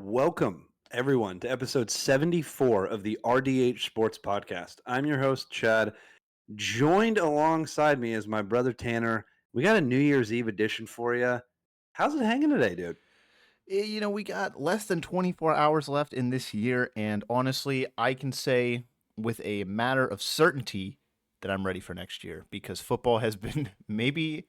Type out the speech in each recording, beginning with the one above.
Welcome, everyone, to episode 74 of the RDH Sports Podcast. I'm your host, Chad. Joined alongside me is my brother, Tanner. We got a New Year's Eve edition for you. How's it hanging today, dude? We got less than 24 hours left in this year, and honestly, I can say with a matter of certainty that I'm ready for next year because football has been maybe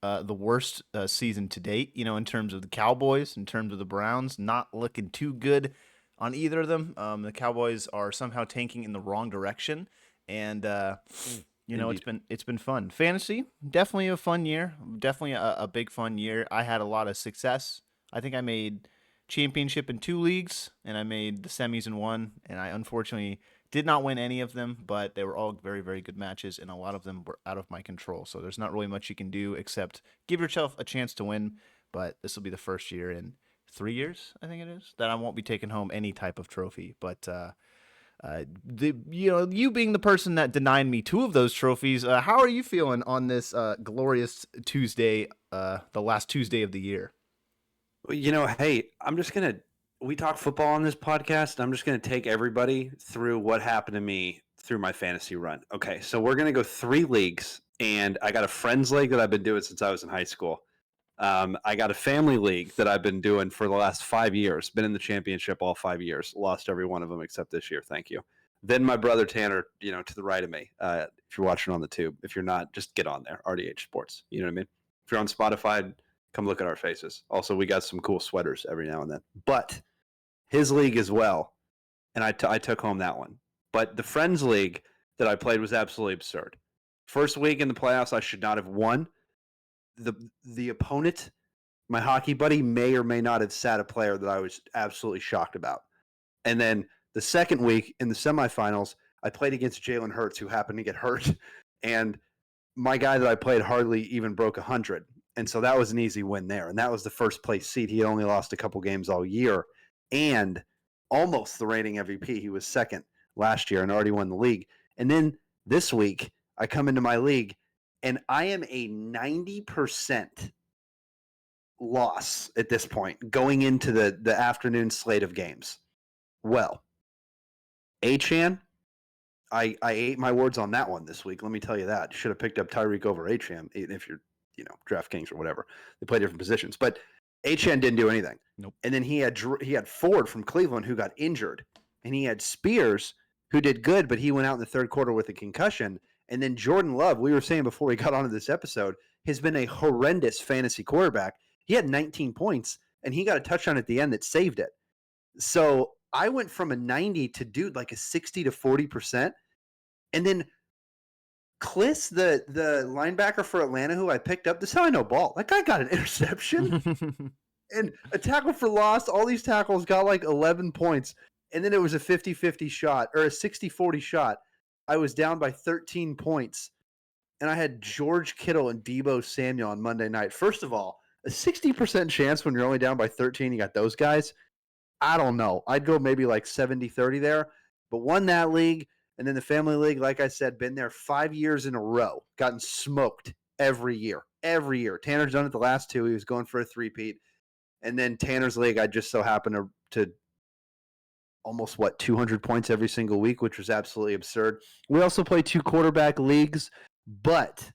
the worst season to date, in terms of the Cowboys, in terms of the Browns, not looking too good on either of them. The Cowboys are somehow tanking in the wrong direction, and it's Indeed. been fun. Fantasy, definitely a fun year, definitely a big fun year. I had a lot of success. I think I made championship in 2 leagues, and I made the semis in 1, and I unfortunately did not win any of them, but they were all very, very good matches, and a lot of them were out of my control. So there's not really much you can do except give yourself a chance to win. But this will be the first year in 3 years, I think it is, that I won't be taking home any type of trophy. But you being the person that denied me 2 of those trophies, how are you feeling on this glorious Tuesday, the last Tuesday of the year? Hey, we talk football on this podcast. I'm just going to take everybody through what happened to me through my fantasy run. Okay, so we're going to go 3 leagues, and I got a friends league that I've been doing since I was in high school. I got a family league that I've been doing for the last 5 years. Been in the championship all 5 years. Lost every one of them except this year. Thank you. Then my brother Tanner, to the right of me. If you're watching on the tube, if you're not, just get on there. RDH Sports. You know what I mean? If you're on Spotify, come look at our faces. Also, we got some cool sweaters every now and then. But his league as well, and I took home that one. But the friends league that I played was absolutely absurd. First week in the playoffs, I should not have won. The opponent, my hockey buddy, may or may not have sat a player that I was absolutely shocked about. And then the second week in the semifinals, I played against Jalen Hurts, who happened to get hurt, and my guy that I played hardly even broke 100. And so that was an easy win there. And that was the first place seed. He only lost a couple games all year and almost the reigning MVP. He was second last year and already won the league. And then this week, I come into my league and I am a 90% loss at this point going into the afternoon slate of games. Well, Achane, I ate my words on that one this week. Let me tell you that. Should have picked up Tyreek over Achane if you're, DraftKings or whatever. They play different positions. But Achane didn't do anything. Nope. And then he had Ford from Cleveland who got injured. And he had Spears who did good, but he went out in the third quarter with a concussion. And then Jordan Love, we were saying before we got onto this episode, has been a horrendous fantasy quarterback. He had 19 points, and he got a touchdown at the end that saved it. So I went from a 90 to, like a 60 to 40%. And then Kliss, the linebacker for Atlanta, who I picked up, this is how I know ball. That guy got an interception and a tackle for loss. All these tackles got like 11 points. And then it was a 50-50 shot or a 60-40 shot. I was down by 13 points. And I had George Kittle and Deebo Samuel on Monday night. First of all, a 60% chance when you're only down by 13, you got those guys. I don't know. I'd go maybe like 70-30 there. But won that league. And then the family league, like I said, been there 5 years in a row, gotten smoked every year. Every year. Tanner's done it the last 2. He was going for a 3-peat. And then Tanner's league, I just so happened to almost, 200 points every single week, which was absolutely absurd. We also play 2 quarterback leagues, but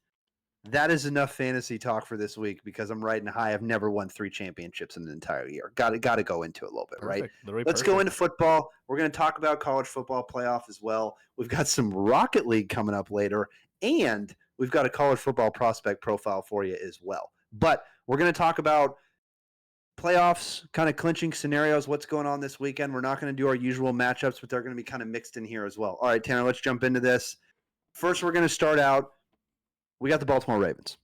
that is enough fantasy talk for this week because I'm riding high. I've never won 3 championships in an entire year. Got to go into it a little bit, Perfect. right? Let's go into football. We're going to talk about college football playoff as well. We've got some Rocket League coming up later, and we've got a college football prospect profile for you as well. But we're going to talk about playoffs, kind of clinching scenarios, what's going on this weekend. We're not going to do our usual matchups, but they're going to be kind of mixed in here as well. All right, Tanner, let's jump into this. First, we're going to start out. We got the Baltimore Ravens.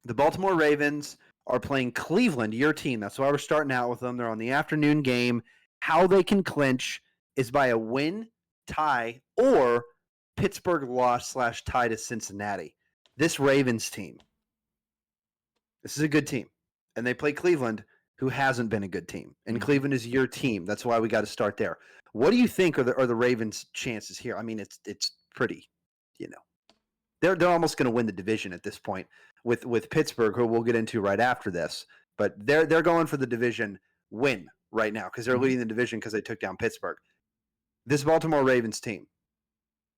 The Baltimore Ravens are playing Cleveland, your team. That's why we're starting out with them. They're on the afternoon game. How they can clinch is by a win, tie, or Pittsburgh loss / tie to Cincinnati. This Ravens team, this is a good team. And they play Cleveland, who hasn't been a good team. And Cleveland is your team. That's why we got to start there. What do you think are the Ravens' chances here? I mean, it's pretty, They're almost going to win the division at this point with Pittsburgh, who we'll get into right after this. But they're going for the division win right now because they're Mhm. leading the division because they took down Pittsburgh. This Baltimore Ravens team,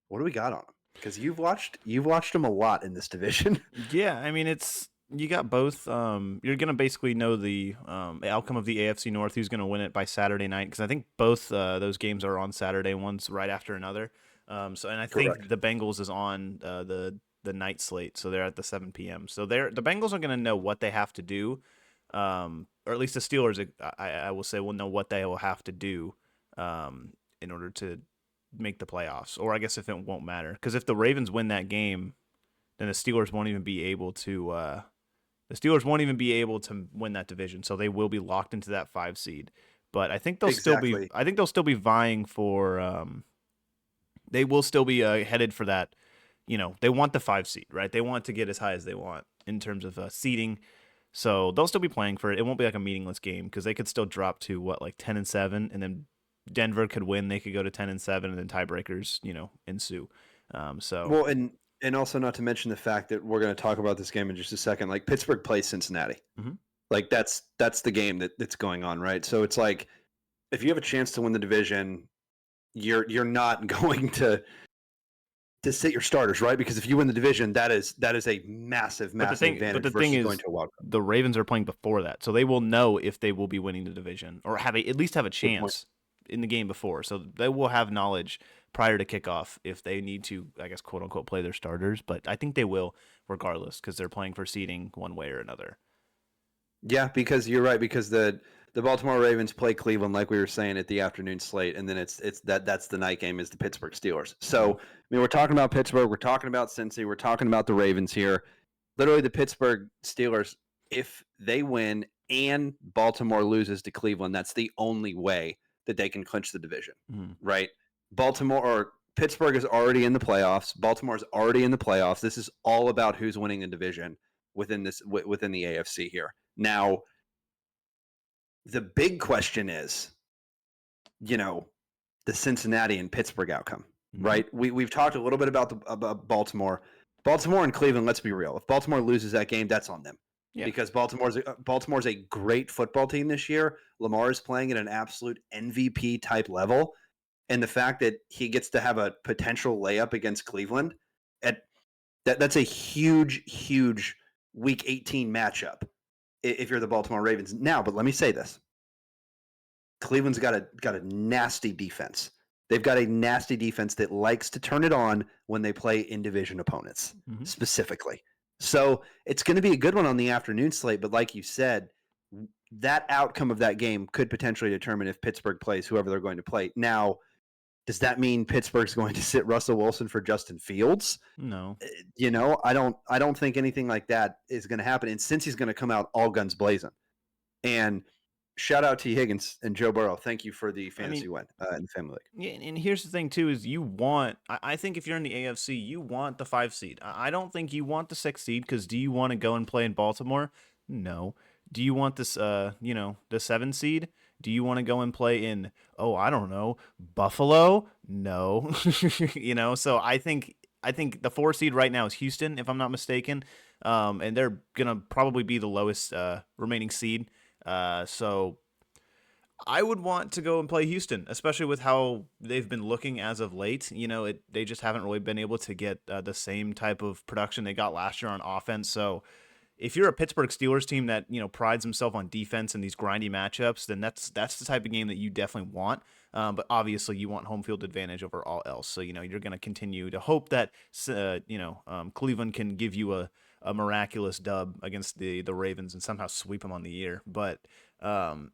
what do we got on them? Because you've watched them a lot in this division. Yeah, I mean it's you got both. You're gonna basically know the outcome of the AFC North, who's gonna win it by Saturday night, because I think both those games are on Saturday, one's right after another. And I think Correct. the Bengals is on the night slate, so they're at the 7 p.m. So the Bengals are gonna know what they have to do, or at least the Steelers, I will say, will know what they will have to do, in order to make the playoffs. Or I guess if it won't matter, because if the Ravens win that game, then the Steelers won't even be able to win that division. So they will be locked into that 5 seed. But I think Exactly. they'll still be vying for they will still be headed for that. They want the 5 seed, right? They want to get as high as they want in terms of seeding. So they'll still be playing for it. It won't be like a meaningless game because they could still drop to what, like 10-7, and then Denver could win. They could go to 10-7, and then tiebreakers, ensue. So Well, and also not to mention the fact that we're going to talk about this game in just a second. Like Pittsburgh plays Cincinnati. Mhm. Like that's the game that's going on, right? So it's like if you have a chance to win the division, you're not going to sit your starters, right? Because if you win the division, that is a massive, But massive the advantage thing versus going is, to a wild card. the Ravens are playing before that, so they will know if they will be winning the division or at least have a Good point. chance in the game before. So they will have knowledge prior to kickoff if they need to, I guess, quote unquote, play their starters. But I think they will regardless because they're playing for seeding one way or another. Yeah, because you're right. Because the Baltimore Ravens play Cleveland, like we were saying, at the afternoon slate, and then that's the night game is the Pittsburgh Steelers. So I mean, we're talking about Pittsburgh, we're talking about Cincy, we're talking about the Ravens here. Literally, the Pittsburgh Steelers, if they win and Baltimore loses to Cleveland, that's the only way that they can clinch the division, Mhm. right? Baltimore or Pittsburgh is already in the playoffs. Baltimore is already in the playoffs. This is all about who's winning the division within the AFC here. Now, the big question is, you know, the Cincinnati and Pittsburgh outcome, Mhm. right? We've talked a little bit about Baltimore. Baltimore and Cleveland, let's be real. If Baltimore loses that game, that's on them. Yeah. Because Baltimore's a great football team this year. Lamar is playing at an absolute MVP type level. And the fact that he gets to have a potential layup against Cleveland, at that's a huge, huge week 18 matchup if you're the Baltimore Ravens. Now, but let me say this. Cleveland's got a nasty defense. They've got a nasty defense that likes to turn it on when they play in division opponents, Mhm. specifically. So it's going to be a good one on the afternoon slate. But like you said, that outcome of that game could potentially determine if Pittsburgh plays whoever they're going to play. Now, does that mean Pittsburgh's going to sit Russell Wilson for Justin Fields? No. I don't think anything like that is going to happen. And since he's going to come out all guns blazing, and shout out to Higgins and Joe Burrow. Thank you for the I mean, fantasy win in the Family League. yeah, and here's the thing too: is I think if you're in the AFC, you want the 5 seed. I don't think you want the 6 seed because do you want to go and play in Baltimore? No. Do you want this? The 7 seed? Do you want to go and play in? Oh, I don't know, Buffalo? No. So I think the 4 seed right now is Houston, if I'm not mistaken, and they're gonna probably be the lowest remaining seed. So I would want to go and play Houston, especially with how they've been looking as of late. They just haven't really been able to get the same type of production they got last year on offense. So if you're a Pittsburgh Steelers team that prides himself on defense and these grindy matchups, then that's the type of game that you definitely want. But obviously, you want home field advantage over all else. So you're going to continue to hope that Cleveland can give you a miraculous dub against the Ravens and somehow sweep them on the year. But and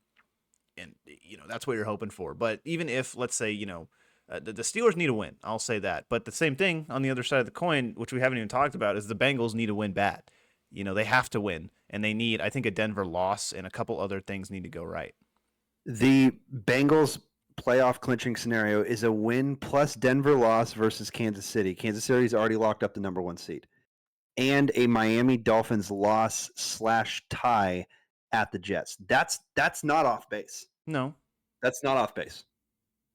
that's what you're hoping for. But even if, let's say, the Steelers need a win, I'll say that. But the same thing on the other side of the coin, which we haven't even talked about, is the Bengals need to win bad. They have to win, and they need, I think, a Denver loss and a couple other things need to go right. The Bengals playoff clinching scenario is a win plus Denver loss versus Kansas City. Kansas City's already locked up the number 1 seed. And a Miami Dolphins loss / tie at the Jets. That's not off base. No, That's not off base.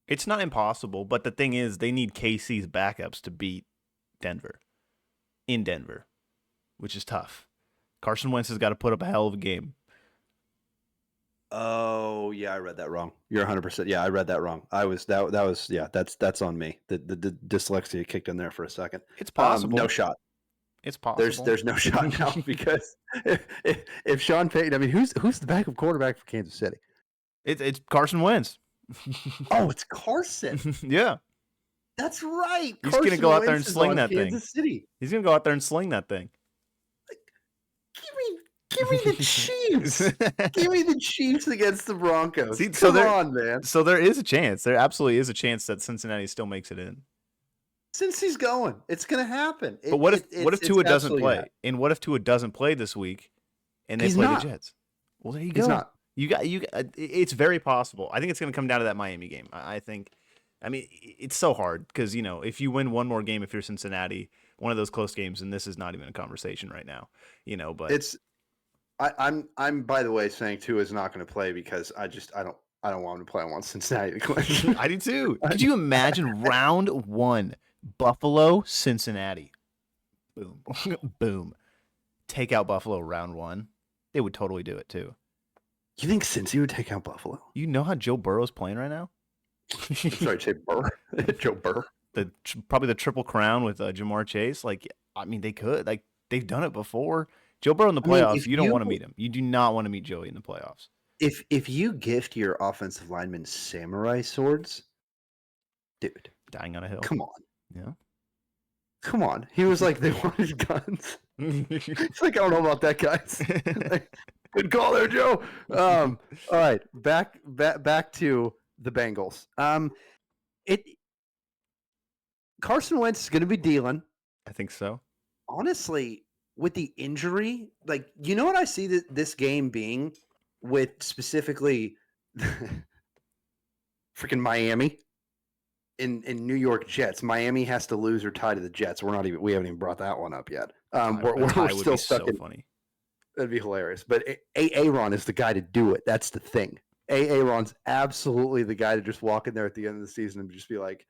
it's not impossible, but the thing is, they need KC's backups to beat Denver in Denver, which is tough. Carson Wentz has got to put up a hell of a game. Oh yeah, I read that wrong. You're 100%. Yeah, I read that wrong. I was that was yeah. That's on me. The dyslexia kicked in there for a second. It's No possible. shot. It's possible. There's no shot now because if Sean Payton, I mean, who's the backup quarterback for Kansas City? It's Carson Wentz. Oh, it's Carson. Yeah. That's right. He's going to Carson go out there and Wentz is sling on that thing. Kansas City. He's going to go out there and sling that thing. Give me the Chiefs. Give me the Chiefs against the Broncos. See, Come on, man. So there is a chance. There absolutely is a chance that Cincinnati still makes it in. Since he's going, it's going to happen. But what if Tua doesn't play? And what if Tua doesn't play this week and they play the Jets? Well, there you go. He's not. You got. It's very possible. I think it's going to come down to that Miami game. I think. I mean, it's so hard because if you win one more game, if you're Cincinnati, one of those close games, and this is not even a conversation right now. But it's. I'm by the way saying Tua is not going to play because I don't want him to play. I want Cincinnati to win. I do too. Could you imagine round 1, Buffalo, Cincinnati? Boom, boom. Take out Buffalo round 1. They would totally do it too. You think Cincy would take out Buffalo? You know how Joe Burrow's playing right now? Sorry, Joe Burr. Joe Burr. Probably the Triple Crown with Jamar Chase. They could. They've done it before. Joe Burrow in the playoffs, you don't want to meet him. You do not want to meet Joey in the playoffs. If you gift your offensive linemen samurai swords, dude. Dying on a hill. Come on. Yeah. Come on. He was like, they wanted guns. It's like, I don't know about that, guys. Good call there, Joe. All right. Back to the Bengals. Carson Wentz is going to be dealing. I think so. Honestly, with the injury, what I see this game being with specifically freaking Miami in New York Jets. Miami has to lose or tie to the Jets. We haven't even brought that one up yet. We're still stuck in. Funny. That'd be hilarious. But Aaron is the guy to do it. That's the thing. Aaron's absolutely the guy to just walk in there at the end of the season and just be like,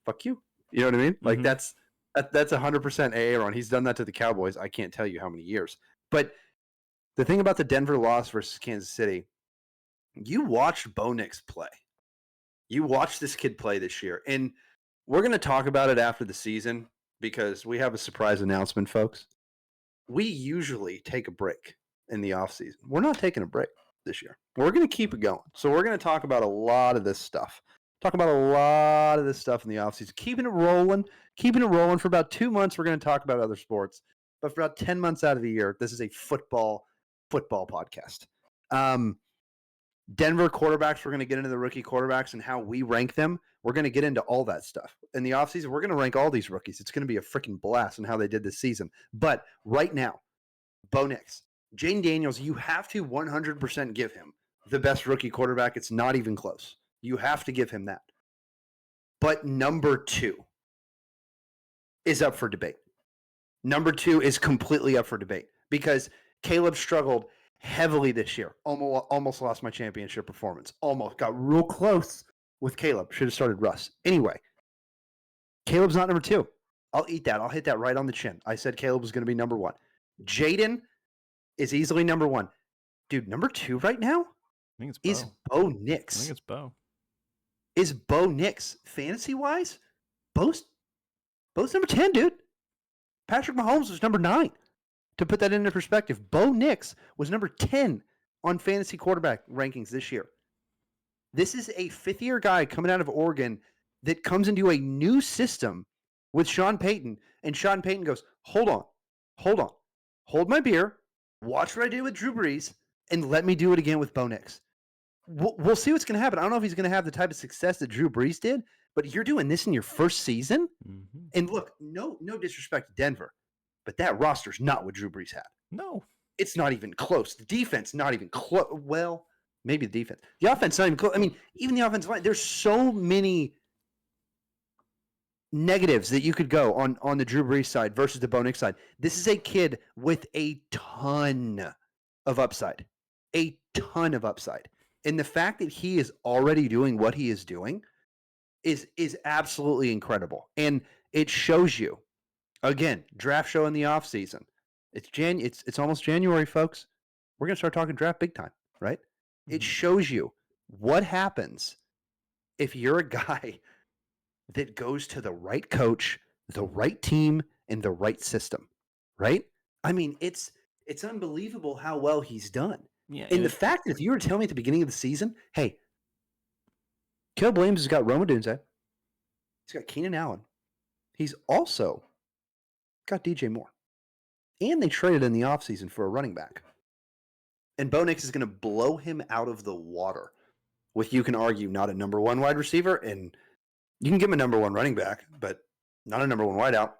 "Fuck you." You know what I mean? Mm-hmm. That's 100% Aaron. He's done that to the Cowboys. I can't tell you how many years. But the thing about the Denver loss versus Kansas City, you watched Bo Nix play. You watched this kid play this year. And we're going to talk about it after the season because we have a surprise announcement, folks. We usually take a break in the offseason. We're not taking a break this year. We're going to keep it going. So we're going to talk about a lot of this stuff. In the offseason. Keeping it rolling for about 2 months. We're going to talk about other sports. But for about 10 months out of the year, this is a football podcast. Denver quarterbacks, we're going to get into the rookie quarterbacks and how we rank them. We're going to get into all that stuff. In the offseason, we're going to rank all these rookies. It's going to be a freaking blast in how they did this season. But right now, Bo Nix, Jayden Daniels, you have to 100% give him the best rookie quarterback. It's not even close. You have to give him that. But number 2 is up for debate. Number 2 is completely up for debate because Caleb struggled heavily this year. Almost lost my championship performance. Almost got real close with Caleb. Should have started Russ. Anyway, Caleb's not number 2. I'll eat that. I'll hit that right on the chin. I said Caleb was going to be number 1. Jayden is easily number 1. Dude, number 2 right now is Bo Nix. I think it's Bo. Is Bo Nix fantasy-wise? Bo's number 10, dude. Patrick Mahomes was number 9. To put that into perspective, Bo Nix was number 10 on fantasy quarterback rankings this year. This is a fifth-year guy coming out of Oregon that comes into a new system with Sean Payton, and Sean Payton goes, hold on, hold my beer, watch what I did with Drew Brees, and let me do it again with Bo Nix. We'll see what's going to happen. I don't know if he's going to have the type of success that Drew Brees did, but you're doing this in your first season? Mm-hmm. And look, no disrespect to Denver, but that roster's not what Drew Brees had. No. It's not even close. The defense, not even close. Well, maybe the defense. The offense, not even close. I mean, even the offensive line, there's so many negatives that you could go on the Drew Brees side versus the Bo Nix side. This is a kid with a ton of upside. A ton of upside. And the fact that he is already doing what he is doing is absolutely incredible. And it shows you, again, draft show in the offseason. It's almost January, folks. We're going to start talking draft big time, right? It Mhm. shows you what happens if you're a guy that goes to the right coach, the right team, and the right system, right? I mean, it's unbelievable how well he's done. Yeah, And the it, fact that if you were to tell me at the beginning of the season, hey, Caleb Williams has got Roma Dunze, he's got Keenan Allen, he's also got DJ Moore, and they traded in the offseason for a running back. And Bo Nix is going to blow him out of the water with, you can argue, not a number one wide receiver, and you can give him a number one running back, but not a number one wideout.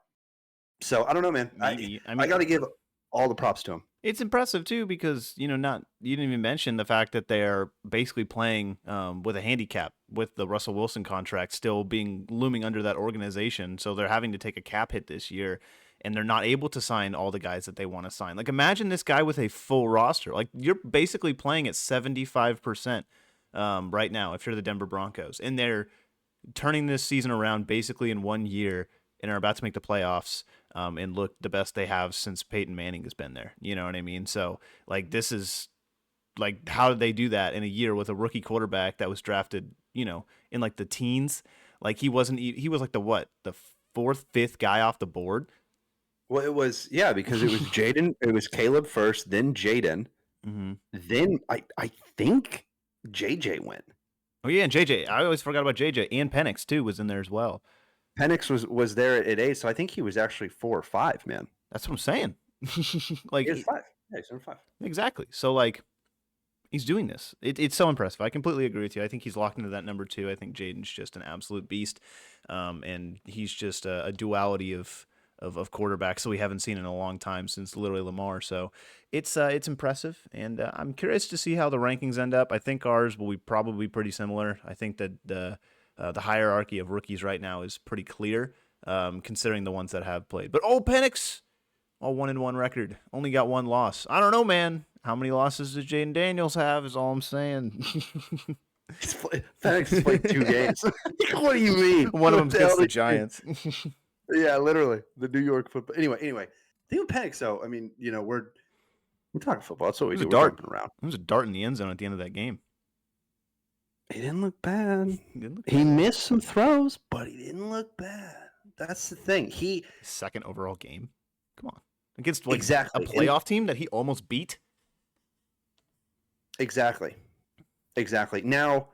So I don't know, man. maybe. I I mean, got to give all the props to him. it's impressive too because not you didn't even mention the fact that they're basically playing with a handicap with the Russell Wilson contract still being looming under that organization, so they're having to take a cap hit this year, and they're not able to sign all the guys that they want to sign. Like imagine this guy with a full roster. Like you're basically playing at 75% right now if you're the Denver Broncos, and they're turning this season around basically in 1 year and are about to make the playoffs and look the best they have since Peyton Manning has been there. You know what I mean? So like this is like how did they do that in a year with a rookie quarterback that was drafted, in like the teens? Like he wasn't he was like the fourth, fifth guy off the board. Well, it was, yeah, because it was Jaden, it was Caleb first, then Jaden, Mm-hmm. then I think JJ went. Oh yeah, and JJ. I always forgot about JJ. And Penix too was in there as well. Penix was there at 8, so I think he was actually 4 or 5, man. That's what I'm saying. Like He was 5. Yeah, he's number 5. exactly. So like he's doing this. It's so impressive. I completely agree with you. I think he's locked into that number 2. I think Jaden's just an absolute beast, and he's just a duality of quarterbacks that we haven't seen in a long time since literally Lamar. So it's impressive, and I'm curious to see how the rankings end up. I think ours will be probably pretty similar. I think that the hierarchy of rookies right now is pretty clear, considering the ones that have played. But Penix, all 1-1 record, only got 1 loss. I don't know, man. How many losses does Jaden Daniels have? Is all I'm saying. Penix has played 2 games. What do you mean? One of What them's the hell against the did you mean? Giants. Yeah, literally the New York football. Anyway, think of Penix though. I mean, we're talking football. That's what we It was do. a We're dart. jumping around. It was a dart in the end zone at the end of that game. He didn't look bad. He didn't look He bad. missed some throws, but he didn't look bad. That's the thing. Second overall game. Come on, against like Exactly. a playoff team that he almost beat. Exactly. Now,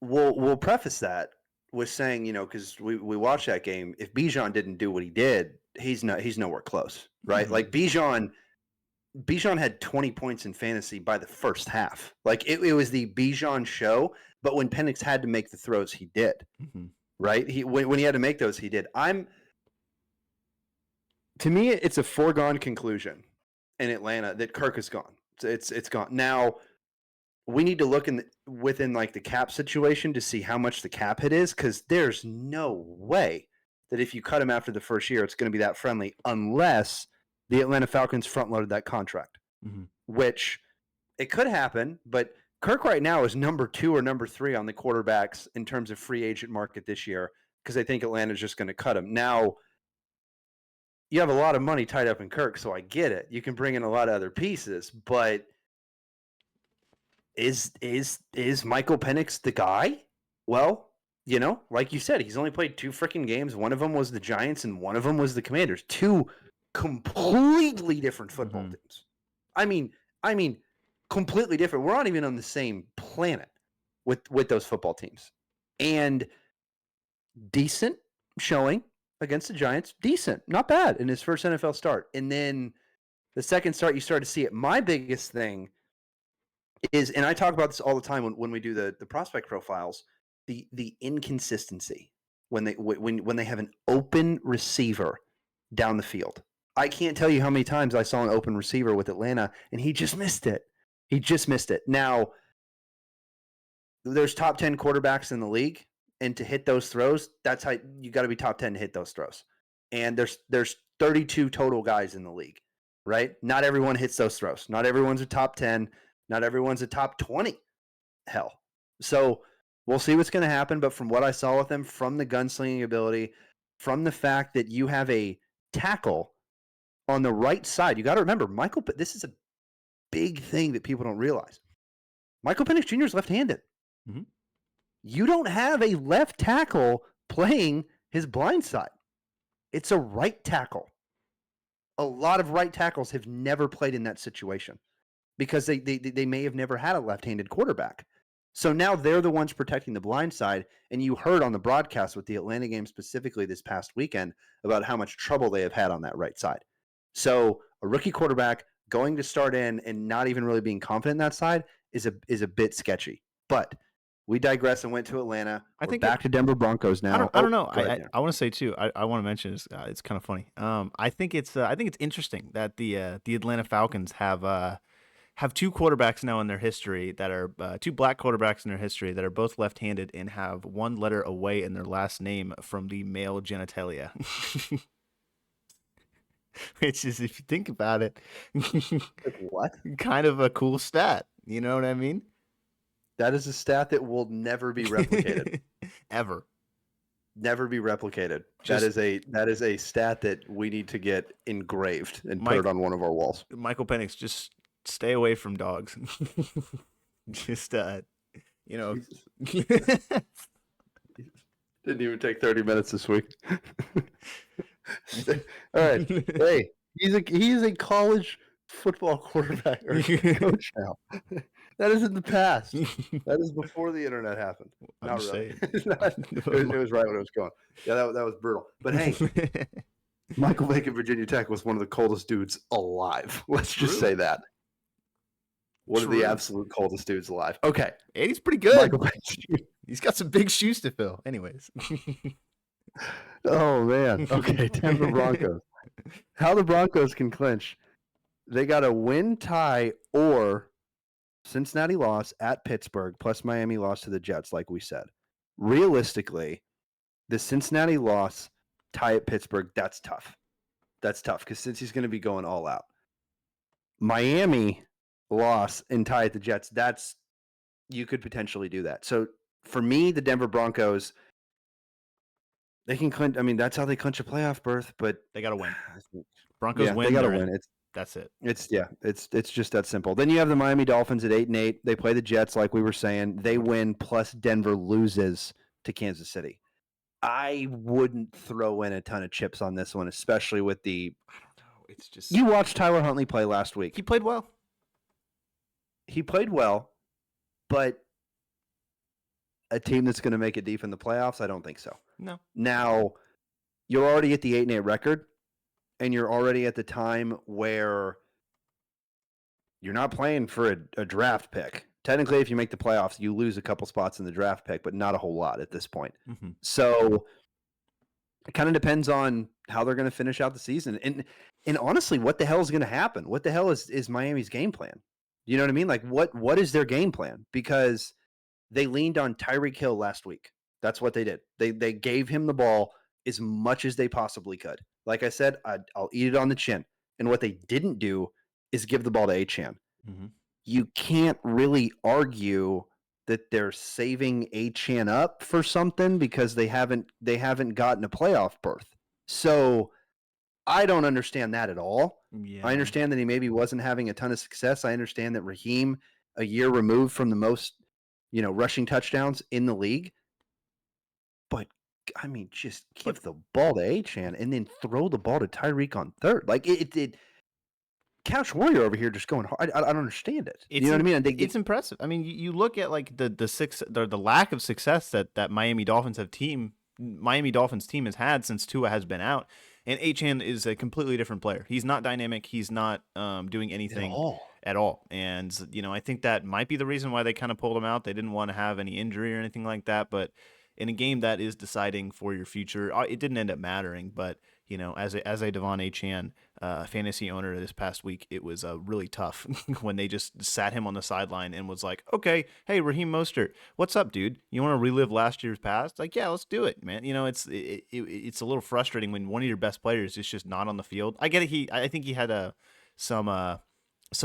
we'll preface that with saying, because we watched that game. If Bijan didn't do what he did, he's nowhere close, right? Mhm. Like Bijan had 20 points in fantasy by the first half. Like it was the Bijan show. But when Penix had to make the throws, he did. Mm-hmm. Right? When he had to make those, he did. To me, it's a foregone conclusion in Atlanta that Kirk is gone. It's gone. Now, we need to look within like the cap situation to see how much the cap hit is, because there's no way that if you cut him after the first year, it's going to be that friendly, unless the Atlanta Falcons front loaded that contract, Mm-hmm. which it could happen. But Kirk right now is number 2 or number 3 on the quarterbacks in terms of free agent market this year, because I think Atlanta's just going to cut him. Now, you have a lot of money tied up in Kirk, so I get it. You can bring in a lot of other pieces, but is Michael Penix the guy? Well, like you said, he's only played 2 freaking games. One of them was the Giants and one of them was the Commanders. 2 completely different football teams. I mean, completely different. We're not even on the same planet with those football teams. And decent showing against the Giants. Decent, not bad in his first NFL start. And then the second start, you start to see it. My biggest thing is, and I talk about this all the time when we do the prospect profiles, the inconsistency when they have an open receiver down the field. I can't tell you how many times I saw an open receiver with Atlanta and he just missed it. Now, there's top 10 quarterbacks in the league, and to hit those throws, that's how you got to be top 10 to hit those throws. And there's 32 total guys in the league, right? Not everyone hits those throws. Not everyone's a top 10. Not everyone's a top 20. Hell. So we'll see what's going to happen. But from what I saw with them, from the gunslinging ability, from the fact that you have a tackle on the right side, you got to remember, Michael, this is a big thing that people don't realize. Michael Penix Jr. is left-handed. Mhm. You don't have a left tackle playing his blind side. It's a right tackle. A lot of right tackles have never played in that situation because they may have never had a left-handed quarterback. So now they're the ones protecting the blind side. And you heard on the broadcast with the Atlanta game specifically this past weekend about how much trouble they have had on that right side. So a rookie quarterback going to start in and not even really being confident in that side is a bit sketchy. But we digress and went to Atlanta. We're back to Denver Broncos now. I don't know. Go ahead, I want to say too. I want to mention it's kind of funny. I think it's interesting that the Atlanta Falcons have two quarterbacks now in their history that are two black quarterbacks in their history that are both left-handed and have one letter away in their last name from the male genitalia. Which is, if you think about it, what? Kind of a cool stat. You know what I mean? That is a stat that will never be replicated. Ever. Never be replicated. That is a stat that we need to get engraved and put it on one of our walls. Michael Penix, just stay away from dogs. Just Didn't even take 30 minutes this week. All right. Hey, he's a college football quarterback or coach now. That is in the past. That is before the internet happened. Not really. It was right when it was going. Yeah, that was brutal. But hey, Michael Vick at Virginia Tech was one of the coldest dudes alive. Let's just say that. One of the absolute coldest dudes alive. Okay. And he's pretty good. He's got some big shoes to fill. Anyways. Oh, man. Okay, Denver Broncos. How the Broncos can clinch. They got a win, tie, or Cincinnati loss at Pittsburgh, plus Miami loss to the Jets, like we said. Realistically, the Cincinnati loss, tie at Pittsburgh, that's tough. That's tough because since he's going to be going all out. Miami loss and tie at the Jets, you could potentially do that. So for me, the Denver Broncos, they can clinch. I mean, that's how they clinch a playoff berth, but they got to win. Broncos win. They got to win. That's it. It's just that simple. Then you have the Miami Dolphins at 8-8. They play the Jets, like we were saying. They win, plus Denver loses to Kansas City. I wouldn't throw in a ton of chips on this one, especially with the. I don't know. It's just you watched Tyler Huntley play last week. He played well. But a team that's going to make it deep in the playoffs, I don't think so. No. Now, you're already at the 8-8 record. And you're already at the time where you're not playing for a draft pick. Technically, if you make the playoffs, you lose a couple spots in the draft pick, but not a whole lot at this point. Mm-hmm. So it kind of depends on how they're going to finish out the season. And honestly, what the hell is going to happen? What the hell is Miami's game plan? You know what I mean? Like, what is their game plan? Because they leaned on Tyreek Hill last week. That's what they did. They gave him the ball as much as they possibly could. Like I said, I'll eat it on the chin. And what they didn't do is give the ball to Achane. Mm-hmm. You can't really argue that they're saving Achane up for something because they haven't gotten a playoff berth. So I don't understand that at all. Yeah. I understand that he maybe wasn't having a ton of success. I understand that Raheem, a year removed from the most, rushing touchdowns in the league. But I mean, just give the ball to Achane and then throw the ball to Tyreek on third. Like it Couch Warrior over here just going hard. I don't understand it. You know what I mean? It's impressive. I mean, you look at like the lack of success that Miami Dolphins team has had since Tua has been out, and Achane is a completely different player. He's not dynamic. He's not doing anything at all. And I think that might be the reason why they kind of pulled him out. They didn't want to have any injury or anything like that, but in a game that is deciding for your future, it didn't end up mattering. But as a Devon Achane fantasy owner this past week, it was really tough when they just sat him on the sideline and was like, "Okay, hey Raheem Mostert, what's up, dude? You want to relive last year's past? Like, yeah, let's do it, man." It's a little frustrating when one of your best players is just not on the field. I get it. I think he had some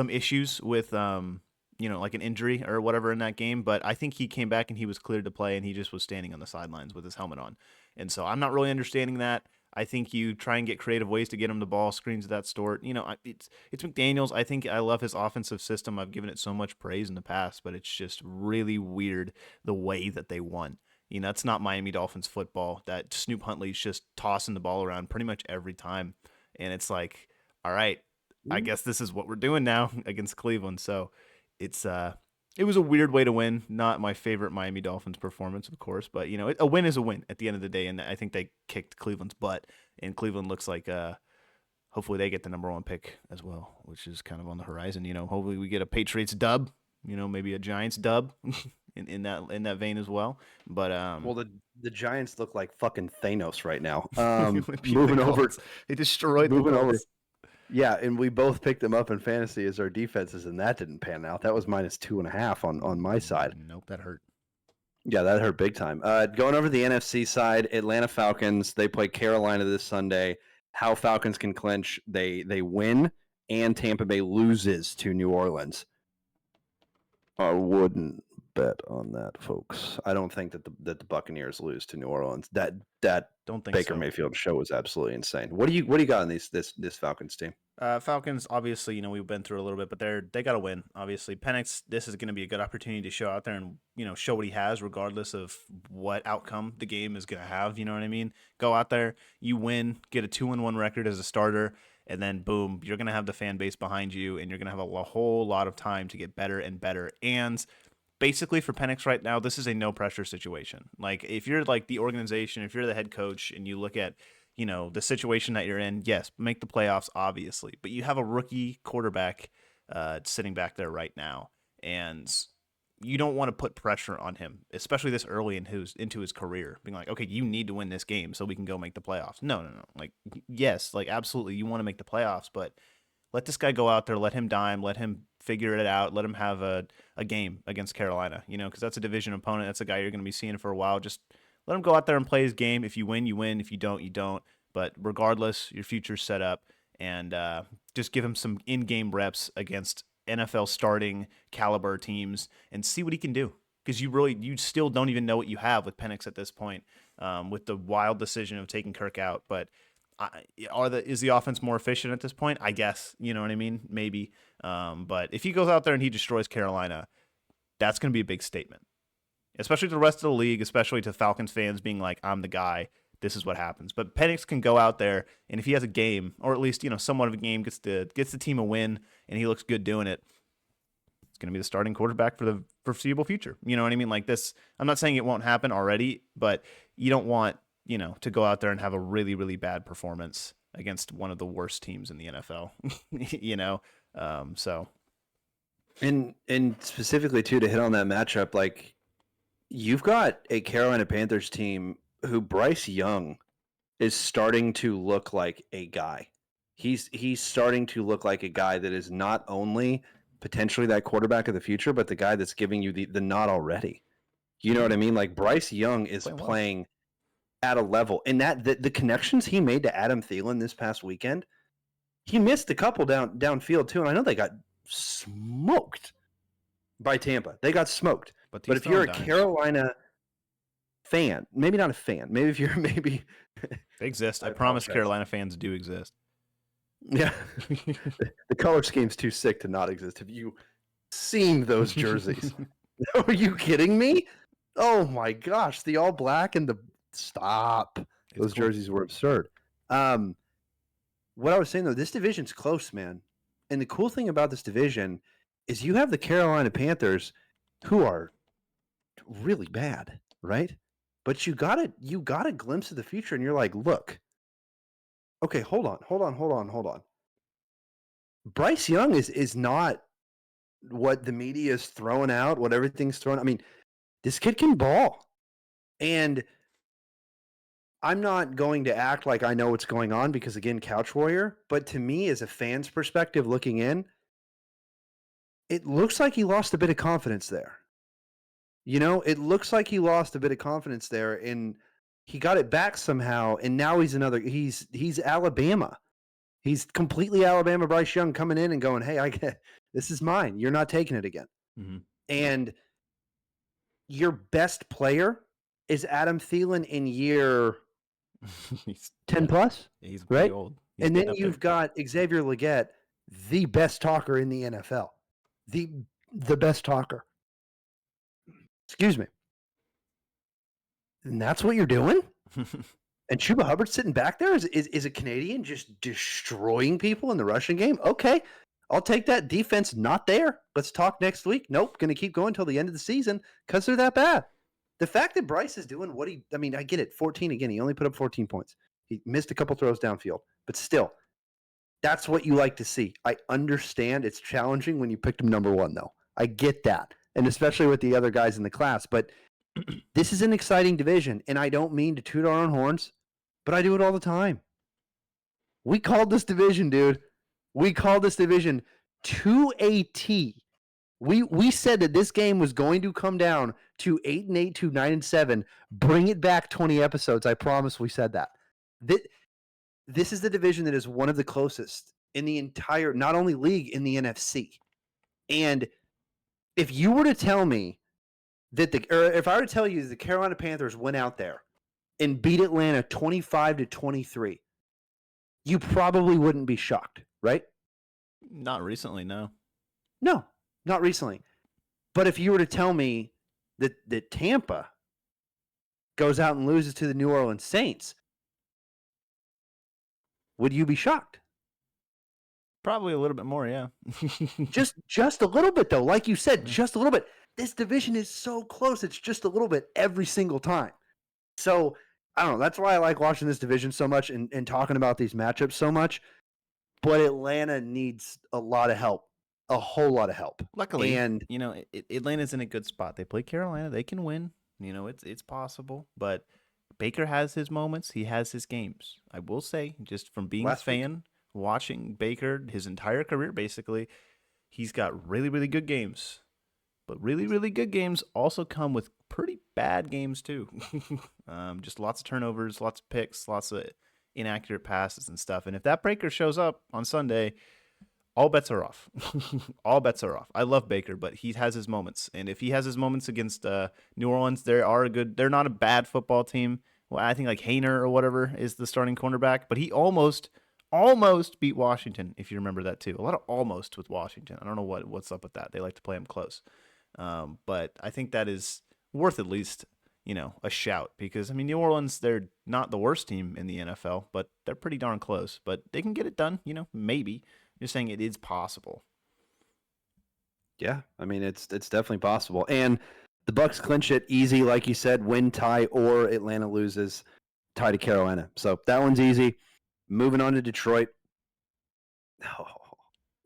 issues with like an injury or whatever in that game, but I think he came back and he was cleared to play and he just was standing on the sidelines with his helmet on. And so I'm not really understanding that. I think you try and get creative ways to get him the ball, screens of that sort. It's McDaniels. I think I love his offensive system. I've given it so much praise in the past, but it's just really weird the way that they won. It's not Miami Dolphins football. That Snoop Huntley's just tossing the ball around pretty much every time, and it's like, all right, I guess this is what we're doing now against Cleveland. So it's it was a weird way to win. Not my favorite Miami Dolphins performance, of course, but a win is a win at the end of the day, and I think they kicked Cleveland's butt, and Cleveland looks like hopefully they get the number 1 pick as well, which is kind of on the horizon. Hopefully we get a Patriots dub, maybe a Giants dub in that vein as well. But well, the Giants look like fucking Thanos right now. moving over, they destroyed moving the over. Colts. Yeah, and we both picked them up in fantasy as our defenses, and that didn't pan out. That was -2.5 on my side. Nope, that hurt. Yeah, that hurt big time. Going over the NFC side, Atlanta Falcons, they play Carolina this Sunday. How Falcons can clinch, they win, and Tampa Bay loses to New Orleans. I wouldn't bet on that, folks. I don't think that the Buccaneers lose to New Orleans. That Don't think Baker so. Mayfield show was absolutely insane. What do you got on this Falcons team? Falcons, obviously, we've been through a little bit, but they got to win. Obviously, Penix, this is going to be a good opportunity to show out there and show what he has, regardless of what outcome the game is going to have. You know what I mean? Go out there, you win, get a 2-1 record as a starter, and then boom, you're going to have the fan base behind you, and you're going to have a whole lot of time to get better and better. And basically, for Penix right now, this is a no pressure situation. Like if you're like the organization, if you're the head coach, and you look at the situation that you're in, yes, make the playoffs, obviously. But you have a rookie quarterback sitting back there right now, and you don't want to put pressure on him, especially this early into his career, being like, okay, you need to win this game so we can go make the playoffs. No. Like, yes, like absolutely, you want to make the playoffs, but let this guy go out there, let him dime, let him figure it out, let him have a game against Carolina, because that's a division opponent. That's a guy you're going to be seeing for a while. Just let him go out there and play his game. If you win, you win. If you don't, you don't. But regardless, your future's set up, and just give him some in-game reps against NFL starting caliber teams and see what he can do. Because you still don't even know what you have with Penix at this point, with the wild decision of taking Kirk out. But is the offense more efficient at this point? I guess, you know what I mean? Maybe. But if he goes out there and he destroys Carolina, that's going to be a big statement, especially to the rest of the league, especially to Falcons fans being like, I'm the guy. This is what happens. But Penix can go out there, and if he has a game, or at least somewhat of a game, gets the team a win, and he looks good doing it, it's going to be the starting quarterback for the foreseeable future. You know what I mean? Like this, I'm not saying it won't happen already, but you don't want to go out there and have a really, really bad performance against one of the worst teams in the NFL. So. And specifically too, to hit on that matchup, like you've got a Carolina Panthers team who Bryce Young is starting to look like a guy. He's starting to look like a guy that is not only potentially that quarterback of the future, but the guy that's giving you the nod already. You know what I mean? Like Bryce Young is playing at a level, and that the connections he made to Adam Thielen this past weekend, he missed a couple downfield too, and I know they got smoked by Tampa. They got smoked. But if you're a Carolina fan, maybe not a fan, maybe if you're they exist. I promise Carolina fans do exist. Yeah. The color scheme's too sick to not exist. Have you seen those jerseys? Are you kidding me? Oh my gosh, the all black and the stop. Those jerseys were absurd. What I was saying though, this division's close, man. And the cool thing about this division is you have the Carolina Panthers who are really bad, right? But you got a glimpse of the future, and you're like, look, okay, hold on. Bryce Young is not what the media is throwing out, what everything's throwing. I mean, this kid can ball. And I'm not going to act like I know what's going on because, again, Couch Warrior. But to me, as a fan's perspective looking in, it looks like he lost a bit of confidence there. It looks like he lost a bit of confidence there, and he got it back somehow, and now he's Alabama. He's completely Alabama Bryce Young coming in and going, hey, this is mine. You're not taking it again. Mm-hmm. And your best player is Adam Thielen in year He's 10 yeah, plus, he's right? pretty old. He's And getting then up there. you've got Xavier Legette, the best talker in the NFL. The best talker. Excuse me. And that's what you're doing? And Chuba Hubbard sitting back there is a Canadian just destroying people in the rushing game? Okay, I'll take that. Defense not there. Let's talk next week. Nope, going to keep going until the end of the season because they're that bad. The fact that Bryce is doing what I mean, I get it. 14 again. He only put up 14 points. He missed a couple throws downfield, but still, that's what you like to see. I understand it's challenging when you picked him number one, though. I get that, and especially with the other guys in the class. But this is an exciting division, and I don't mean to toot our own horns, but I do it all the time. We called this division, dude. We called this division to a T. We said that this game was going to come down to 8-8 to 9-7. Bring it back 20 episodes. I promise we said that. This is the division that is one of the closest in the entire, not only league, in the NFC. And if you were to tell me that if I were to tell you the Carolina Panthers went out there and beat Atlanta 25-23, you probably wouldn't be shocked, right? Not recently, no. No, not recently. But if you were to tell me that Tampa goes out and loses to the New Orleans Saints, would you be shocked? Probably a little bit more, yeah. Just a little bit, though. Like you said, just a little bit. This division is so close. It's just a little bit every single time. So, I don't know. That's why I like watching this division so much and talking about these matchups so much. But Atlanta needs a lot of help, a whole lot of help. Luckily, and Atlanta's in a good spot. They play Carolina. They can win. It's possible. But Baker has his moments. He has his games. I will say, just from being a fan, watching Baker his entire career, basically, he's got really, really good games. But really, really good games also come with pretty bad games, too. Just lots of turnovers, lots of picks, lots of inaccurate passes and stuff. And if that Baker shows up on Sunday, all bets are off. All bets are off. I love Baker, but he has his moments. And if he has his moments against New Orleans, they're not a bad football team. Well, I think like Hayner or whatever is the starting cornerback, but he almost beat Washington, if you remember that too. A lot of almost with Washington. I don't know what's up with that. They like to play him close. But I think that is worth at least, a shout because, New Orleans, they're not the worst team in the NFL, but they're pretty darn close. But they can get it done, maybe. You're saying it is possible. Yeah, it's definitely possible. And the Bucs clinch it easy, like you said, win, tie, or Atlanta loses, tie to Carolina. So that one's easy. Moving on to Detroit. Oh,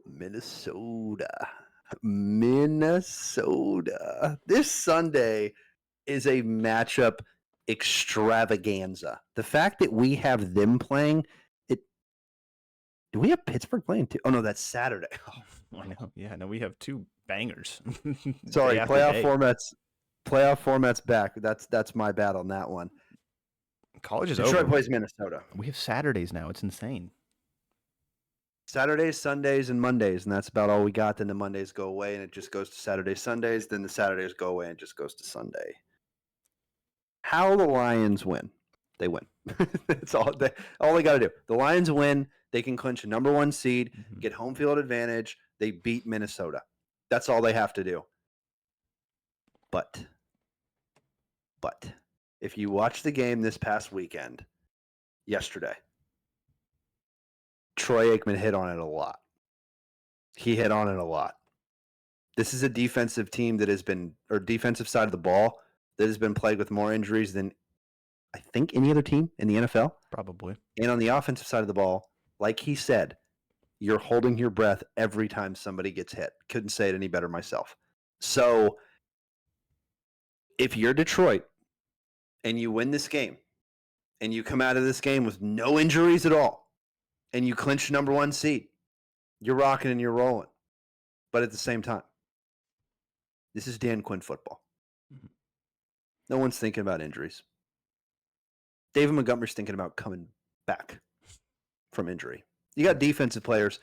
Minnesota. This Sunday is a matchup extravaganza. The fact that we have them playing, do we have Pittsburgh playing too? Oh, no, that's Saturday. Oh, I know. Yeah, no, we have two bangers. Sorry, playoff format's back. That's my bad on that one. College is Detroit over. plays Minnesota. We have Saturdays now. It's insane. Saturdays, Sundays, and Mondays, and that's about all we got. Then the Mondays go away, and it just goes to Saturdays, Sundays. Then the Saturdays go away, and it just goes to Sunday. How the Lions win? They win. That's all they got to do. The Lions win. They can clinch a number one seed, get home field advantage. They beat Minnesota. That's all they have to do. But if you watch the game this past weekend, yesterday, Troy Aikman hit on it a lot. He hit on it a lot. This is a defensive team that has been, or defensive side of the ball, that has been plagued with more injuries than I think any other team in the NFL. Probably. And on the offensive side of the ball, like he said, you're holding your breath every time somebody gets hit. Couldn't say it any better myself. So if you're Detroit and you win this game and you come out of this game with no injuries at all and you clinch number one seed, you're rocking and you're rolling. But at the same time, this is Dan Quinn football. No one's thinking about injuries. David Montgomery's thinking about coming back from injury. You got defensive players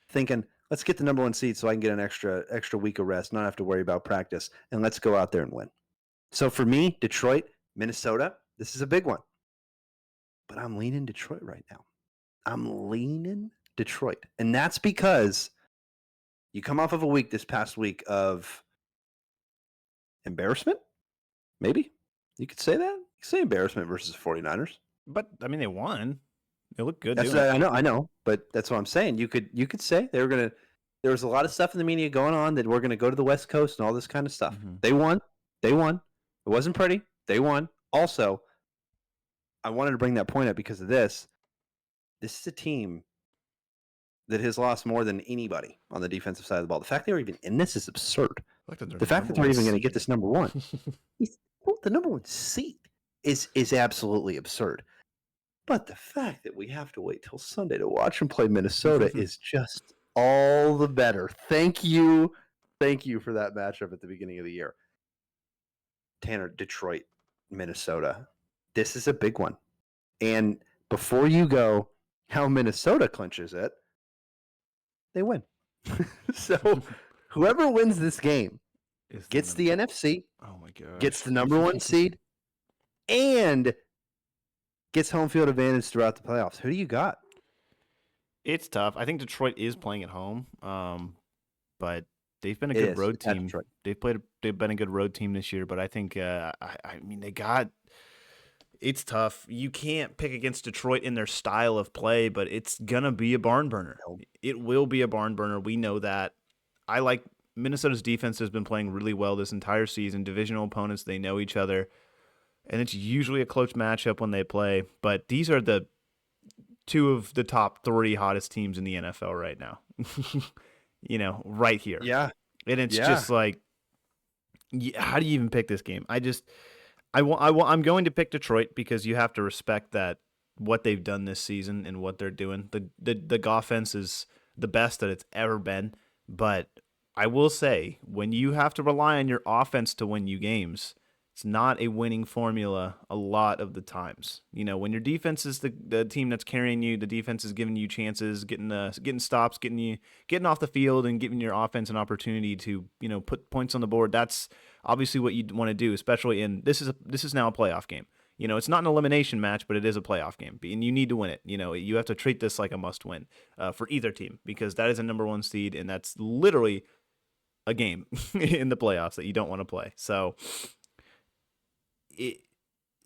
thinking, let's get the number one seed so I can get an extra week of rest, not have to worry about practice, and let's go out there and win. So for me, Detroit, Minnesota, this is a big one. but I'm leaning Detroit right now. I'm leaning Detroit. And that's because you come off of a week this past week of embarrassment, maybe. You could say that. You could say embarrassment versus 49ers. But I mean, they won. They look good That's doing it. I know, but that's what I'm saying. You could say they were gonna. There was a lot of stuff in the media going on that we're gonna go to the West Coast and all this kind of stuff. Mhm. They won. They won. It wasn't pretty. They won. Also, I wanted to bring that point up because of this. This is a team that has lost more than anybody on the defensive side of the ball. The fact they were even in this is absurd. The fact that they're even going to get this number one, the number one seed, is absolutely absurd. But the fact that we have to wait till Sunday to watch them play Minnesota is just all the better. Thank you for that matchup at the beginning of the year. Tanner, Detroit, Minnesota. This is a big one. And before you go, how Minnesota clinches it, they win. So whoever wins this game gets the NFC, Oh my god. gets the number one seed, and gets home field advantage throughout the playoffs. Who do you got? It's tough. I think Detroit is playing at home, but they've been a It good is. road It's at team. Detroit. They've been a good road team this year, but I think I mean they got. It's tough. You can't pick against Detroit in their style of play, but it's gonna be a barn burner. No. It will be a barn burner. We know that. I like Minnesota's defense has been playing really well this entire season. Divisional opponents, they know each other, and it's usually a close matchup when they play. But these are the two of the top 3 hottest teams in the NFL right now. Right here. Yeah. And it's Yeah. just like, how do you even pick this game? I'm going to pick Detroit because you have to respect that what they've done this season and what they're doing. The offense is the best that it's ever been. But I will say, when you have to rely on your offense to win you games, it's not a winning formula a lot of the times. When your defense is the team that's carrying you, the defense is giving you chances, getting stops, getting off the field, and giving your offense an opportunity to put points on the board. That's obviously what you want to do, especially in this is now a playoff game. It's not an elimination match, but it is a playoff game, and you need to win it. You have to treat this like a must-win for either team because that is a number one seed, and that's literally a game in the playoffs that you don't want to play. So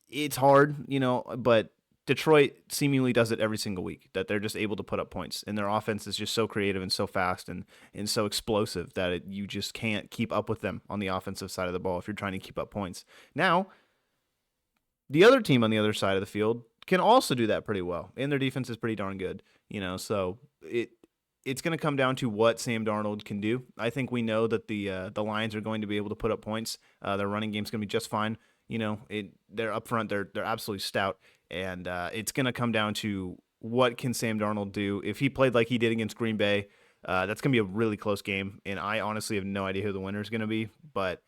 it's hard, but Detroit seemingly does it every single week, that they're just able to put up points, and their offense is just so creative and so fast and so explosive that you just can't keep up with them on the offensive side of the ball if you're trying to keep up points. Now, the other team on the other side of the field can also do that pretty well, and their defense is pretty darn good, so it's going to come down to what Sam Darnold can do. I think we know that the Lions are going to be able to put up points. Their running game's going to be just fine. They're up front. They're absolutely stout, and it's going to come down to what can Sam Darnold do. If he played like he did against Green Bay, that's going to be a really close game, and I honestly have no idea who the winner is going to be, but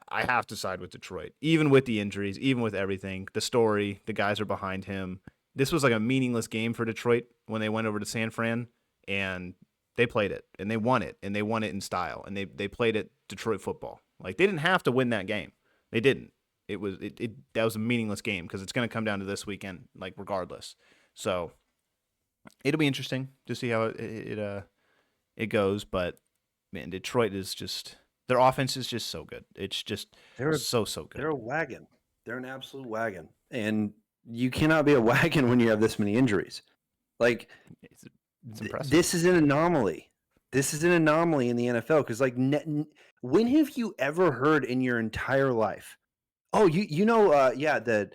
I have to side with Detroit, even with the injuries, even with everything. The story, the guys are behind him. This was like a meaningless game for Detroit when they went over to San Fran, and they played it, and they won it in style, and they played it Detroit football. Like, they didn't have to win that game. They didn't. That was a meaningless game because it's going to come down to this weekend, like, regardless. So it'll be interesting to see how it goes. But man, Detroit is just, their offense is just so good. It's just so good. They're a wagon. They're an absolute wagon, and you cannot be a wagon when you have this many injuries. Like, It's impressive. this is an anomaly. This is an anomaly in the NFL because, like, when have you ever heard in your entire life? Oh, the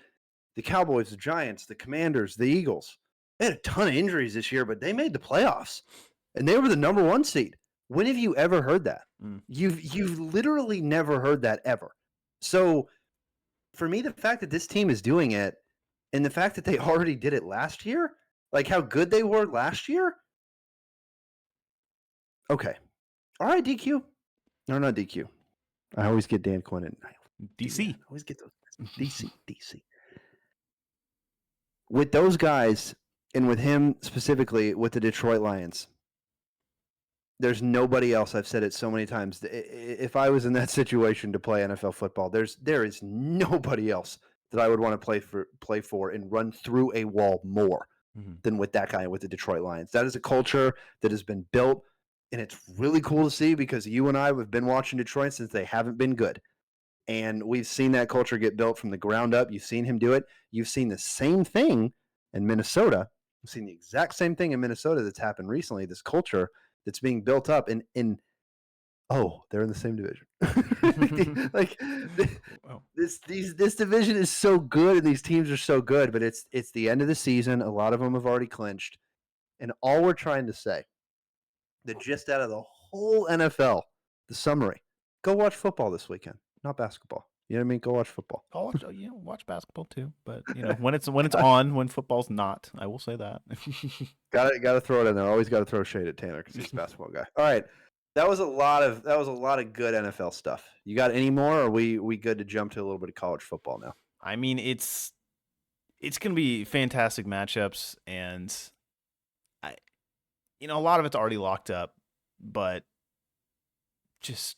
Cowboys, the Giants, the Commanders, the Eagles. They had a ton of injuries this year, but they made the playoffs, and they were the number one seed. When have you ever heard that? You've literally never heard that ever. So, for me, the fact that this team is doing it, and the fact that they already did it last year, like how good they were last year. Okay, all right, DQ. No, not DQ. I always get Dan Quinn and DC. I always get those DC. With those guys, and with him specifically, with the Detroit Lions, there's nobody else. I've said it so many times. If I was in that situation to play NFL football, there is nobody else that I would want to play for and run through a wall more than with that guy with the Detroit Lions. That is a culture that has been built, and it's really cool to see because you and I have been watching Detroit since they haven't been good. And we've seen that culture get built from the ground up. You've seen him do it. You've seen the same thing in Minnesota. You've seen the exact same thing in Minnesota that's happened recently, this culture that's being built up in oh, they're in the same division. Like Wow. this division is so good and these teams are so good, but it's the end of the season. A lot of them have already clinched. And all we're trying to say, the gist out of the whole NFL, the summary, go watch football this weekend, not basketball. You know what I mean? Go watch football. I'll watch, watch basketball too, but when it's on, when football's not, I will say that. Got to throw it in there. Always got to throw shade at Tanner because he's a basketball guy. All right. That was a lot of good NFL stuff. You got any more, or are we good to jump to a little bit of college football now? I mean, it's going to be fantastic matchups, and a lot of it's already locked up, but just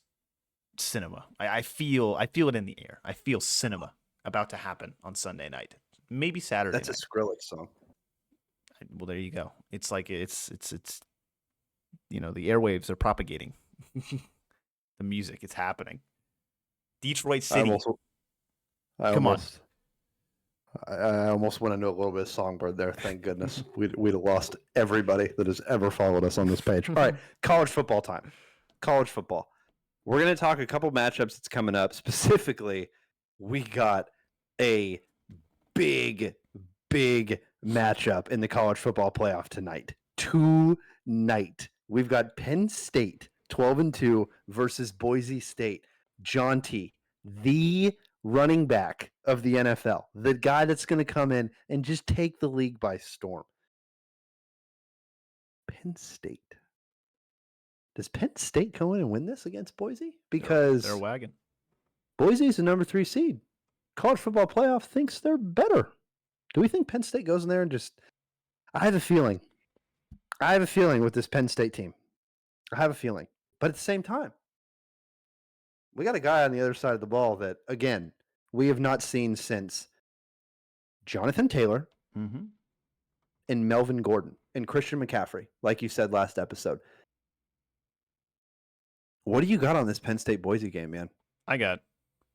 cinema. I feel it in the air. I feel cinema about to happen on Sunday night, maybe Saturday. That's night. a Skrillex song. Well, there you go. It's like it's the airwaves are propagating the music. It's happening. Detroit City. Come on. I almost went into a little bit of Songbird there. Thank goodness. We'd have lost everybody that has ever followed us on this page. All right, college football time. College football. We're going to talk a couple matchups that's coming up. Specifically, we got a big matchup in the college football playoff tonight. Tonight. We've got Penn State 12-2 versus Boise State. John T., the running back of the NFL, the guy that's going to come in and just take the league by storm. Penn State. Does Penn State go in and win this against Boise? Because they're a wagon. Boise's the number 3 seed. College football playoff thinks they're better. Do we think Penn State goes in there and just... I have a feeling with this Penn State team. I have a feeling. But at the same time, we got a guy on the other side of the ball that, again, we have not seen since Jonathan Taylor and Melvin Gordon and Christian McCaffrey, like you said last episode. What do you got on this Penn State-Boise game, man? I got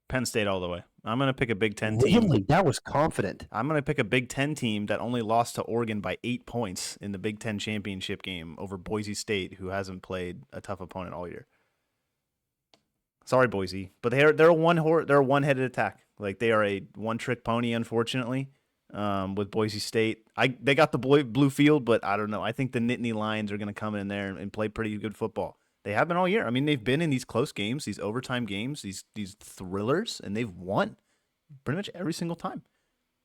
Penn State all the way. I'm going to pick a Big Ten team. Really? That was confident. I'm going to pick a Big Ten team that only lost to Oregon by 8 points in the Big Ten championship game over Boise State, who hasn't played a tough opponent all year. Sorry, Boise, but they're a one-headed attack. Like, they are a one-trick pony, unfortunately. With Boise State, they got the blue field, but I don't know. I think the Nittany Lions are going to come in there and play pretty good football. They have been all year. I mean, they've been in these close games, these overtime games, these thrillers, and they've won pretty much every single time.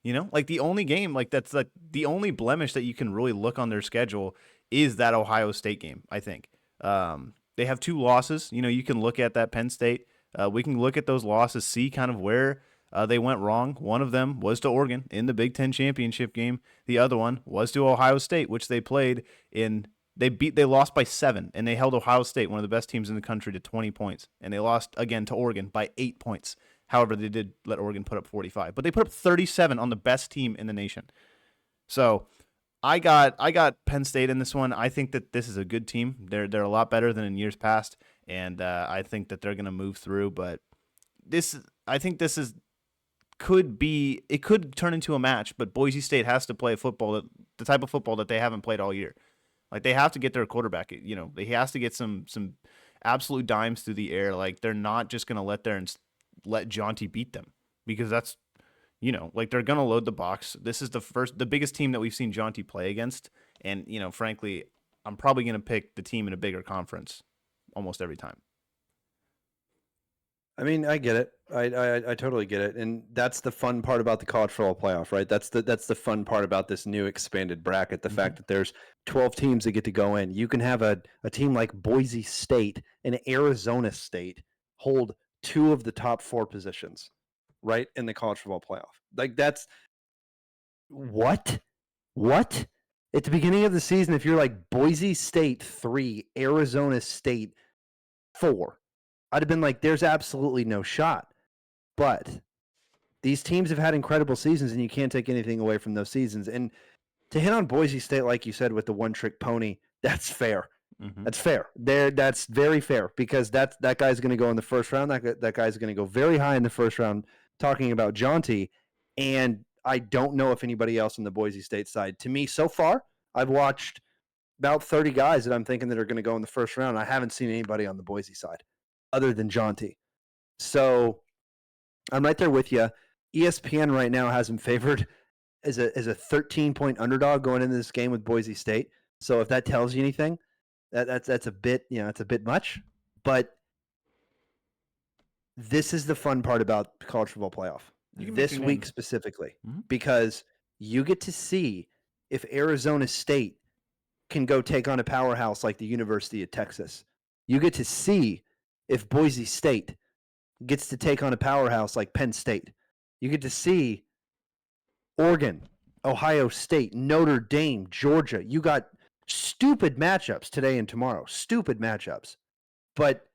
Like the only game, like that's like the only blemish that you can really look on their schedule is that Ohio State game, I think. They have 2 losses. You can look at that Penn State. We can look at those losses, see kind of where they went wrong. One of them was to Oregon in the Big Ten championship game. The other one was to Ohio State, which they played in. They lost by 7, and they held Ohio State, one of the best teams in the country, to 20 points. And they lost again to Oregon by 8 points. However, they did let Oregon put up 45. But they put up 37 on the best team in the nation. So I got Penn State in this one. I think that this is a good team. They're a lot better than in years past, and I think that they're going to move through. But I think this could turn into a match. But Boise State has to play football, the type of football that they haven't played all year. Like, they have to get their quarterback. They has to get some absolute dimes through the air. Like, they're not just going to let Jaunty beat them, because that's, like, they're going to load the box. This is the biggest team that we've seen Jaunty play against. And, frankly, I'm probably going to pick the team in a bigger conference almost every time. I mean, I get it. I totally get it. And that's the fun part about the college football playoff, right? That's the fun part about this new expanded bracket, the fact that there's 12 teams that get to go in. You can have a team like Boise State and Arizona State hold 2 of the top 4 positions, right, in the college football playoff. Like, that's what? At the beginning of the season, if you're like Boise State 3, Arizona State 4, I'd have been like, there's absolutely no shot. But These teams have had incredible seasons, and you can't take anything away from those seasons. And to hit on Boise State, like you said, with the one-trick pony, that's fair. Mm-hmm. That's fair. That's very fair because that guy's going to go in the first round. That guy's going to go very high in the first round. Talking about Jonty, and I don't know if anybody else on the Boise State side. To me, so far, I've watched about 30 guys that I'm thinking that are going to go in the first round. I haven't seen anybody on the Boise side other than Jonty. So I'm right there with you. ESPN right now has him favored as a 13-point underdog going into this game with Boise State. So if that tells you anything, that's a bit, it's a bit much. But this is the fun part about college football playoff this week specifically, because you get to see if Arizona State can go take on a powerhouse like the University of Texas. You get to see if Boise State gets to take on a powerhouse like Penn State. You get to see Oregon, Ohio State, Notre Dame, Georgia. You got stupid matchups today and tomorrow. Stupid matchups. But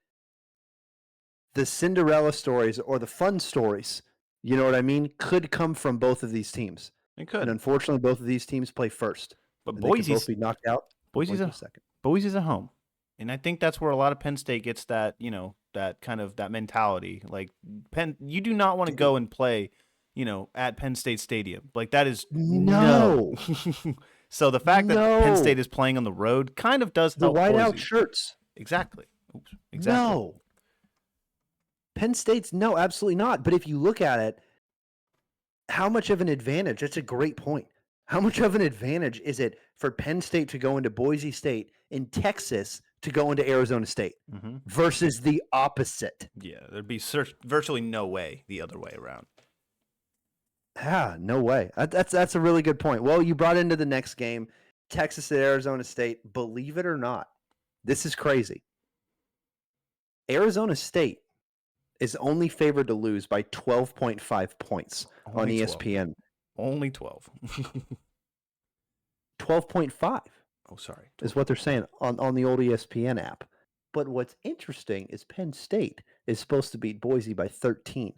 the Cinderella stories or the fun stories, you know what I mean, could come from both of these teams. It could. And unfortunately, both of these teams play first. But Boise both be knocked out. Boise's at home. And I think that's where a lot of Penn State gets that, that kind of that mentality. Like you do not want to go and play, at Penn State Stadium. Like that is no. So the fact that Penn State is playing on the road kind of does help. The whiteout shirts. Exactly. Oops. Exactly. No. Penn State's no, absolutely not. But if you look at it, how much of an advantage? That's a great point. How much of an advantage is it for Penn State to go into Boise State in Texas to go into Arizona State versus the opposite? Yeah, there'd be virtually no way the other way around. Yeah, no way. That's a really good point. Well, you brought into the next game, Texas at Arizona State. Believe it or not, this is crazy. Arizona State is only favored to lose by 12.5 points on ESPN. Only 12. 12.5. Oh, sorry. Is what they're saying on the old ESPN app. But what's interesting is Penn State is supposed to beat Boise by 13.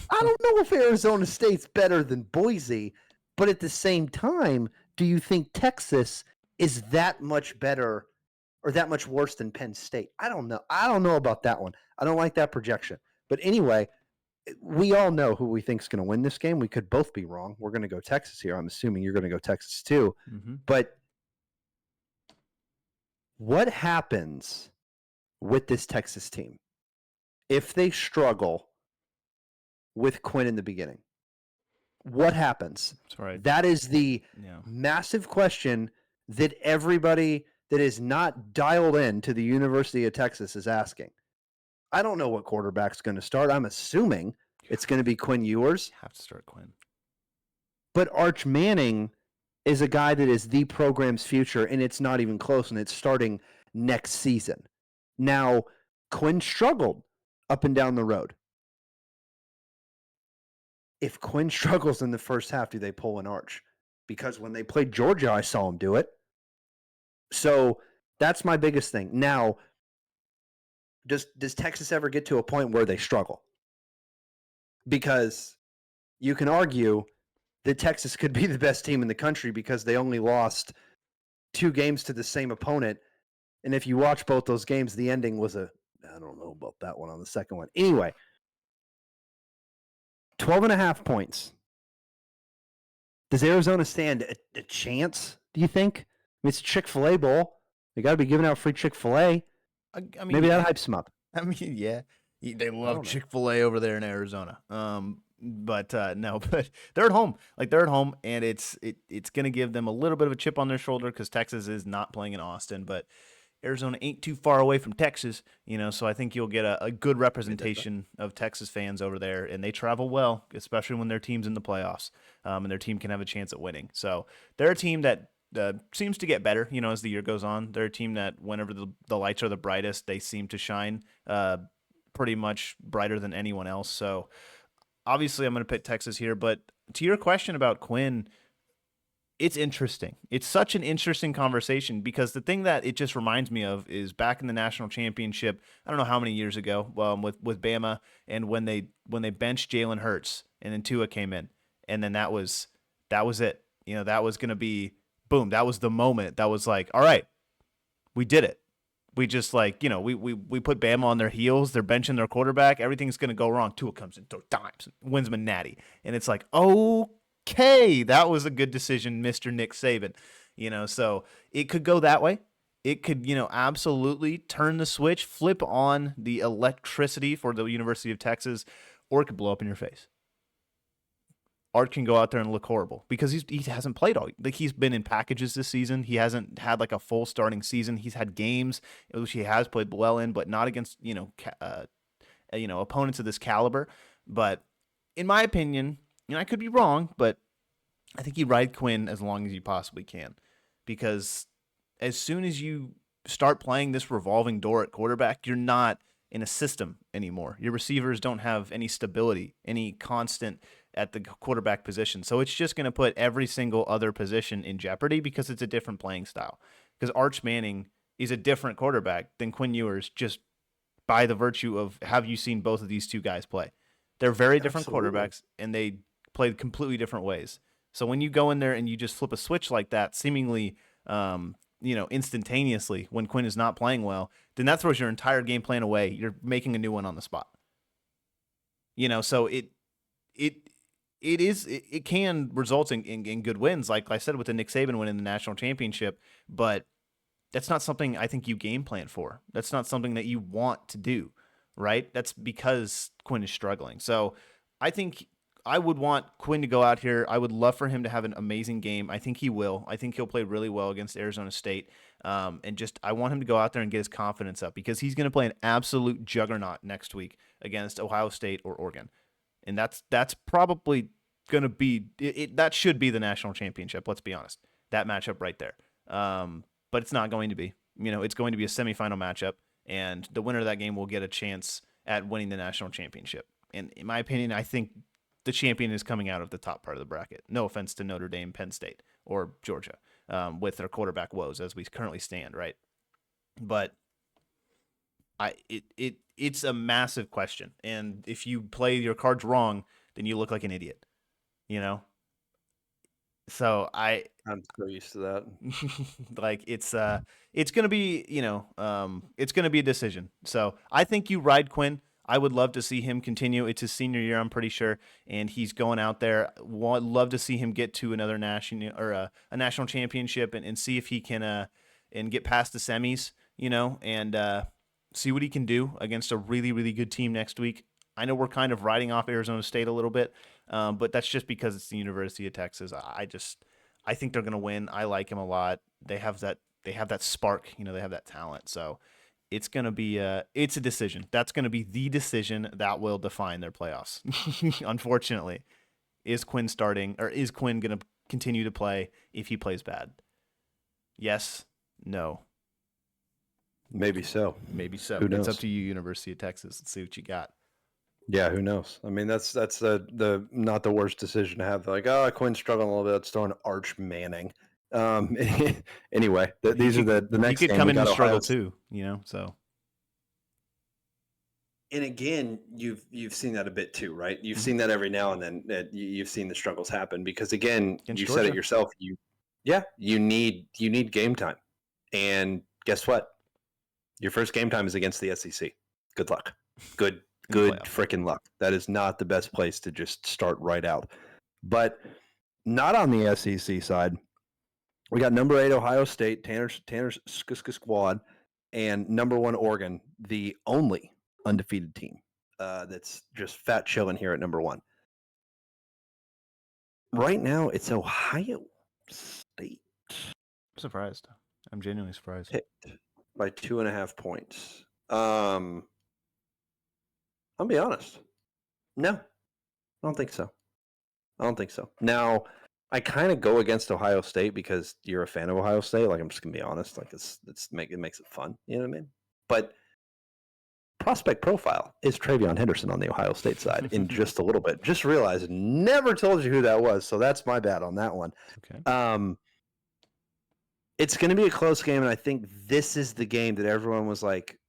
I don't know if Arizona State's better than Boise, but at the same time, do you think Texas is that much better or that much worse than Penn State? I don't know. I don't know about that one. I don't like that projection. But anyway, we all know who we think is going to win this game. We could both be wrong. We're going to go Texas here. I'm assuming you're going to go Texas too. But what happens with this Texas team if they struggle with Quinn in the beginning? What happens? That's right. That is the massive question that everybody that is not dialed in to the University of Texas is asking. I don't know what quarterback's going to start. I'm assuming it's going to be Quinn Ewers. Have to start Quinn. But Arch Manning is a guy that is the program's future, and it's not even close, and it's starting next season. Now, Quinn struggled up and down the road. If Quinn struggles in the first half, do they pull an Arch? Because when they played Georgia, I saw him do it. So that's my biggest thing. Now, does Texas ever get to a point where they struggle? Because you can argue that Texas could be the best team in the country because they only lost 2 games to the same opponent. And if you watch both those games, the ending was I don't know about that one on the second one. Anyway, 12.5 points. Does Arizona stand a chance, do you think? I mean, it's a Chick-fil-A bowl. They got to be giving out free Chick-fil-A. I mean, maybe that hypes them up. I mean, yeah. They love Chick-fil-A over there in Arizona. But no, but they're at home. Like they're at home, and it's going to give them a little bit of a chip on their shoulder because Texas is not playing in Austin, but Arizona ain't too far away from Texas, so I think you'll get a good representation of Texas fans over there, and they travel well, especially when their team's in the playoffs, and their team can have a chance at winning. So they're a team that seems to get better, as the year goes on. They're a team that whenever the lights are the brightest, they seem to shine pretty much brighter than anyone else. So obviously I'm going to pick Texas here, but to your question about Quinn, It's interesting. It's such an interesting conversation because the thing that it just reminds me of is back in the national championship. I don't know how many years ago, with Bama, and when they benched Jalen Hurts and then Tua came in, and then that was it. You know, that was going to be boom. That was the moment. That was like, all right, we did it. We just like, you know, we put Bama on their heels. They're benching their quarterback. Everything's going to go wrong. Tua comes in, throws dimes, wins him a natty, and it's like, okay, that was a good decision, Mr. Nick Saban. You know, so it could go that way. It could, you know, absolutely turn the switch, flip on the electricity for the University of Texas, or it could blow up in your face. Art can go out there and look horrible because he hasn't played all. Like, he's been in packages this season. He hasn't had like a full starting season. He's had games which he has played well in, but not against opponents of this caliber. But in my opinion, I could be wrong, but I think you ride Quinn as long as you possibly can, because as soon as you start playing this revolving door at quarterback, you're not in a system anymore. Your receivers don't have any stability, any constant at the quarterback position. So it's just going to put every single other position in jeopardy because it's a different playing style. Because Arch Manning is a different quarterback than Quinn Ewers, just by the virtue of have you seen both of these two guys play. They're very different quarterbacks, and they play completely different ways. So when you go in there and you just flip a switch like that, seemingly instantaneously when Quinn is not playing well, then that throws your entire game plan away. You're making a new one on the spot. You know, so it can result in good wins, like I said with the Nick Saban win in the national championship, but that's not something I think you game plan for. That's not something that you want to do, right? That's because Quinn is struggling. So I think I would want Quinn to go out here. I would love for him to have an amazing game. I think he will. I think he'll play really well against Arizona State. I want him to go out there and get his confidence up because he's going to play an absolute juggernaut next week against Ohio State or Oregon. And that's probably going to be that should be the national championship. Let's be honest, that matchup right there. But it's not going to be. You know, it's going to be a semifinal matchup, and the winner of that game will get a chance at winning the national championship. And in my opinion, I think the champion is coming out of the top part of the bracket. No offense to Notre Dame, Penn State, or Georgia, with their quarterback woes as we currently stand, right? But it's a massive question, and if you play your cards wrong, then you look like an idiot, you know. So I'm so used to that. like it's gonna be it's gonna be a decision. So I think you ride Quinn. I would love to see him continue. It's his senior year, I'm pretty sure, and he's going out there. Love to see him get to another national or a national championship and see if he can and get past the semis, and see what he can do against a really, really good team next week. I know we're kind of riding off Arizona State a little bit, but that's just because it's the University of Texas. I think they're going to win. I like him a lot. They have that spark, they have that talent. So it's going to be it's a decision. That's going to be the decision that will define their playoffs. Unfortunately, is Quinn starting, or is Quinn going to continue to play if he plays bad? Yes, no. Maybe so. Maybe so. Who knows? It's up to you, University of Texas. Let's see what you got. Yeah, who knows? I mean, that's the not the worst decision to have. Like, Quinn's struggling a little bit. Let's throw an Arch Manning. Anyway, these are the next. He could come in and struggle too, So. And again, you've seen that a bit too, right? You've seen that every now and then. You've seen the struggles happen because again, you said it yourself. You need game time, and guess what? Your first game time is against the SEC. Good luck. Good freaking luck. That is not the best place to just start right out. But not on the SEC side. We got number 8 Ohio State, Tanner's squad, and number 1 Oregon, the only undefeated team that's just fat chilling here at number 1. Right now, it's Ohio State. I'm surprised. I'm genuinely surprised. Picked by 2.5 points. I'll be honest. No, I don't think so. Now, I kind of go against Ohio State because you're a fan of Ohio State. Like, I'm just gonna be honest. Like, it makes it fun. You know what I mean? But prospect profile is Travion Henderson on the Ohio State side in just a little bit. Just realized, never told you who that was, so that's my bad on that one. Okay. It's going to be a close game, and I think this is the game that everyone was like,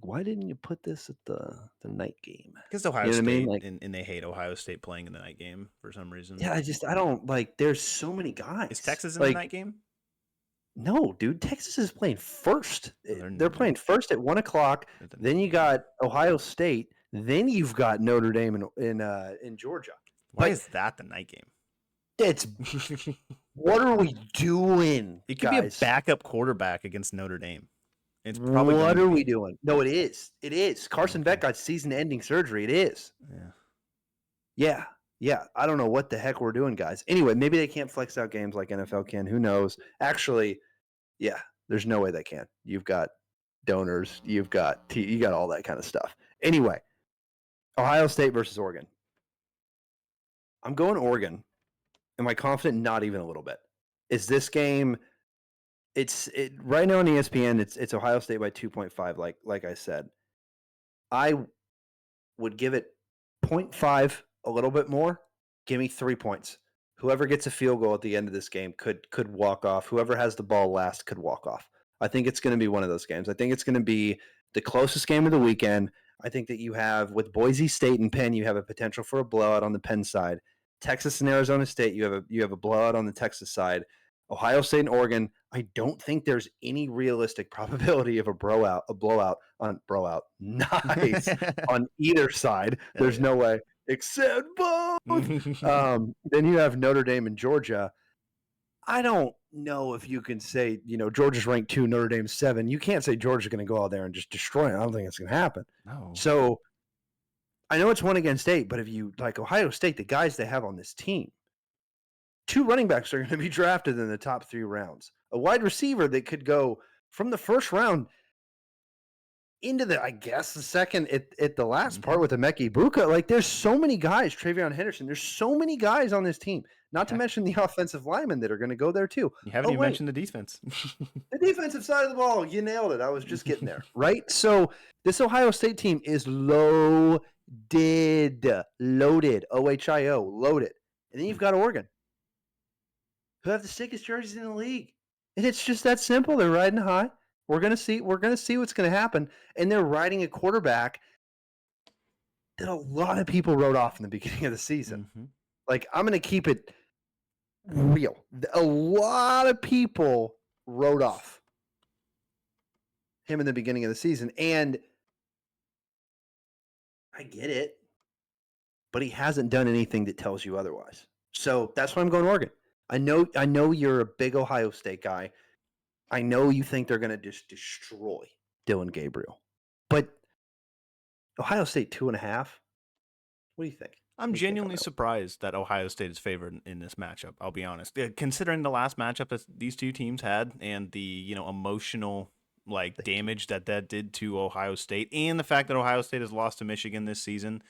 why didn't you put this at the night game? Because Ohio You know what I State, mean? Like, and they hate Ohio State playing in the night game for some reason. yeah, I don't like. There's so many guys. Is Texas in like, the night game? No, dude. Texas is playing first. Oh, They're playing first at 1:00. Then you got Ohio State. Then you've got Notre Dame in Georgia. Why is that the night game? It's what are we doing? It could guys? be a backup quarterback against Notre Dame. It's probably what are we doing? No, it is. It is. Carson Beck got season-ending surgery. It is. Yeah. Yeah. I don't know what the heck we're doing, guys. Anyway, maybe they can't flex out games like NFL can. Who knows? Actually, yeah, there's no way they can. You've got donors. You got all that kind of stuff. Anyway, Ohio State versus Oregon. I'm going Oregon. Am I confident? Not even a little bit. Is this game? It's right now on ESPN. It's Ohio State by 2.5. Like I said, I would give it 0.5, a little bit more. Give me 3 points. Whoever gets a field goal at the end of this game could walk off. Whoever has the ball last could walk off. I think it's going to be one of those games. I think it's going to be the closest game of the weekend. I think that you have, with Boise State and Penn, you have a potential for a blowout on the Penn side. Texas and Arizona State, you have a blowout on the Texas side. Ohio State and Oregon, I don't think there's any realistic probability of a blowout nice on either side. There's no way, except both. Then you have Notre Dame and Georgia. I don't know if you can say, Georgia's ranked 2, Notre Dame's 7. You can't say Georgia's going to go out there and just destroy it. I don't think it's going to happen. No. So I know it's 1 against 8, but if you like Ohio State, the guys they have on this team, 2 running backs are going to be drafted in the top 3 rounds. A wide receiver that could go from the first round into the second at the last part with Emeka Ibuka. Like, there's so many guys, Travion Henderson, there's so many guys on this team, not to mention the offensive linemen that are going to go there too. You haven't even mentioned the defense. The defensive side of the ball, you nailed it. I was just getting there, right? So this Ohio State team is loaded, OHIO, loaded. And then you've got Oregon, who have the sickest jerseys in the league. And it's just that simple. They're riding high. We're gonna see what's gonna happen. And they're riding a quarterback that a lot of people wrote off in the beginning of the season. Mm-hmm. Like, I'm gonna keep it real. A lot of people wrote off him in the beginning of the season. And I get it, but he hasn't done anything that tells you otherwise. So that's why I'm going Oregon. I know you're a big Ohio State guy. I know you think they're going to just destroy Dillon Gabriel. But Ohio State 2.5? What do you think? I'm genuinely surprised that Ohio State is favored in this matchup. I'll be honest. Considering the last matchup that these two teams had and the, emotional damage that did to Ohio State, and the fact that Ohio State has lost to Michigan this season,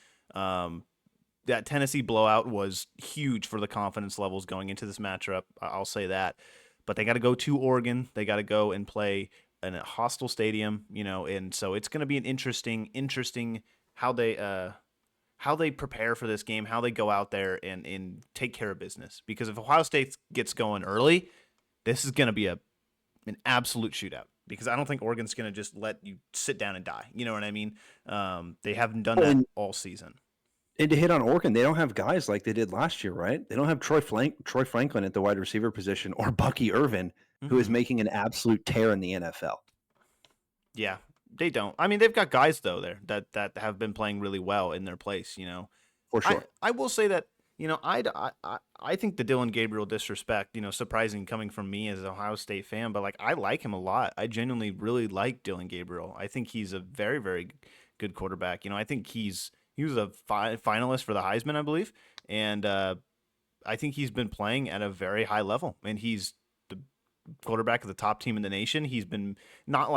that Tennessee blowout was huge for the confidence levels going into this matchup. I'll say that. But they got to go to Oregon. They got to go and play in a hostile stadium, and so it's going to be an interesting how they prepare for this game, how they go out there and take care of business. Because if Ohio State gets going early, this is going to be an absolute shootout. Because I don't think Oregon's going to just let you sit down and die. You know what I mean? They haven't done that all season. And to hit on Oregon, they don't have guys like they did last year, right? They don't have Troy Franklin at the wide receiver position or Bucky Irvin, who is making an absolute tear in the NFL. Yeah, they don't. I mean, they've got guys, though, there that have been playing really well in their place, For sure. I will say that, I think the Dillon Gabriel disrespect, surprising coming from me as an Ohio State fan, but, I like him a lot. I genuinely really like Dillon Gabriel. I think he's a very, very good quarterback. I think he was a finalist for the Heisman, I believe, and I think he's been playing at a very high level, and he's the quarterback of the top team in the nation. He's been not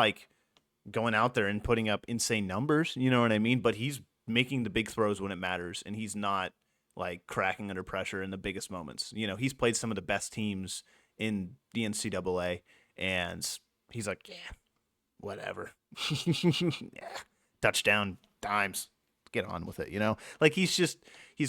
going out there and putting up insane numbers, you know what I mean? But he's making the big throws when it matters, and he's not cracking under pressure in the biggest moments. He's played some of the best teams in the NCAA, and he's like, yeah, whatever. Yeah. Touchdown, dimes. Get on with it, you know? Like, he's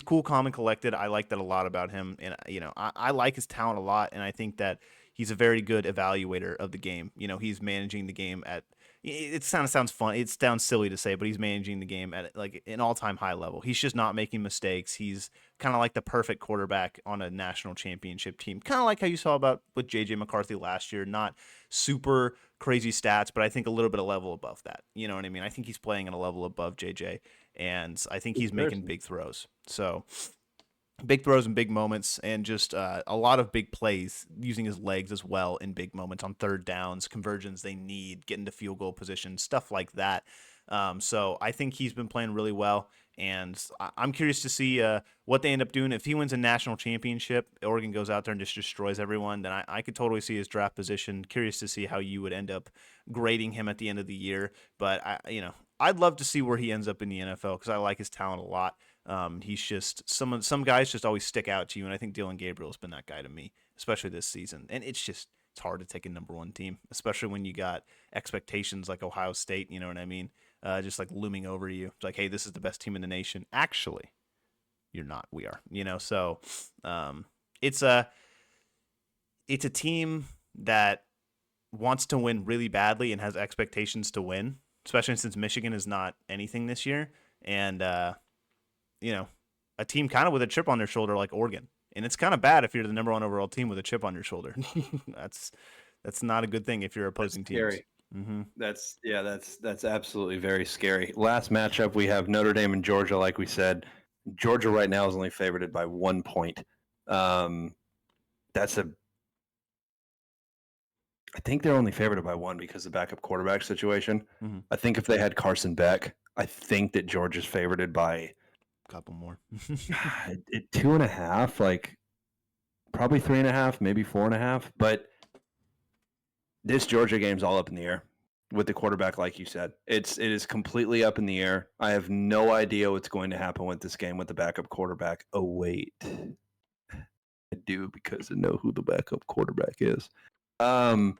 cool, calm, and collected. I like that a lot about him. And, I like his talent a lot. And I think that he's a very good evaluator of the game. He's managing the game at, it sounds fun. It sounds silly to say, but he's managing the game at like an all-time high level. He's just not making mistakes. He's kind of like the perfect quarterback on a national championship team. Kind of like how you saw with JJ McCarthy last year. Not super crazy stats, but I think a little bit of level above that. You know what I mean? I think he's playing at a level above JJ, and I think he's making big throws. So big throws and big moments, and just a lot of big plays using his legs as well in big moments on third downs, conversions they need, getting to field goal position, stuff like that. So I think he's been playing really well, and I'm curious to see what they end up doing. If he wins a national championship, Oregon goes out there and just destroys everyone, then I could totally see his draft position. Curious to see how you would end up grading him at the end of the year. But I'd love to see where he ends up in the NFL because I like his talent a lot. He's just some guys just always stick out to you, and I think Dylan Gabriel's been that guy to me, especially this season. And it's hard to take a number one team, especially when you got expectations like Ohio State. You know what I mean? Just like looming over you. It's like, hey, this is the best team in the nation. Actually, you're not. We are. So it's a team that wants to win really badly and has expectations to win, especially since Michigan is not anything this year, and a team kind of with a chip on their shoulder like Oregon. And it's kind of bad if you're the number one overall team with a chip on your shoulder. That's not a good thing if you're opposing teams. Scary. Mm-hmm. That's absolutely very scary. Last matchup, we have Notre Dame and Georgia, like we said. Georgia right now is only favored by 1 point. I think they're only favored by 1 because of the backup quarterback situation. Mm-hmm. I think if they had Carson Beck, I think that Georgia's favored by couple more. 2.5, like probably 3.5, maybe 4.5. But this Georgia game's all up in the air with the quarterback, like you said. It is completely up in the air. I have no idea what's going to happen with this game with the backup quarterback. Oh, wait. I do, because I know who the backup quarterback is. I've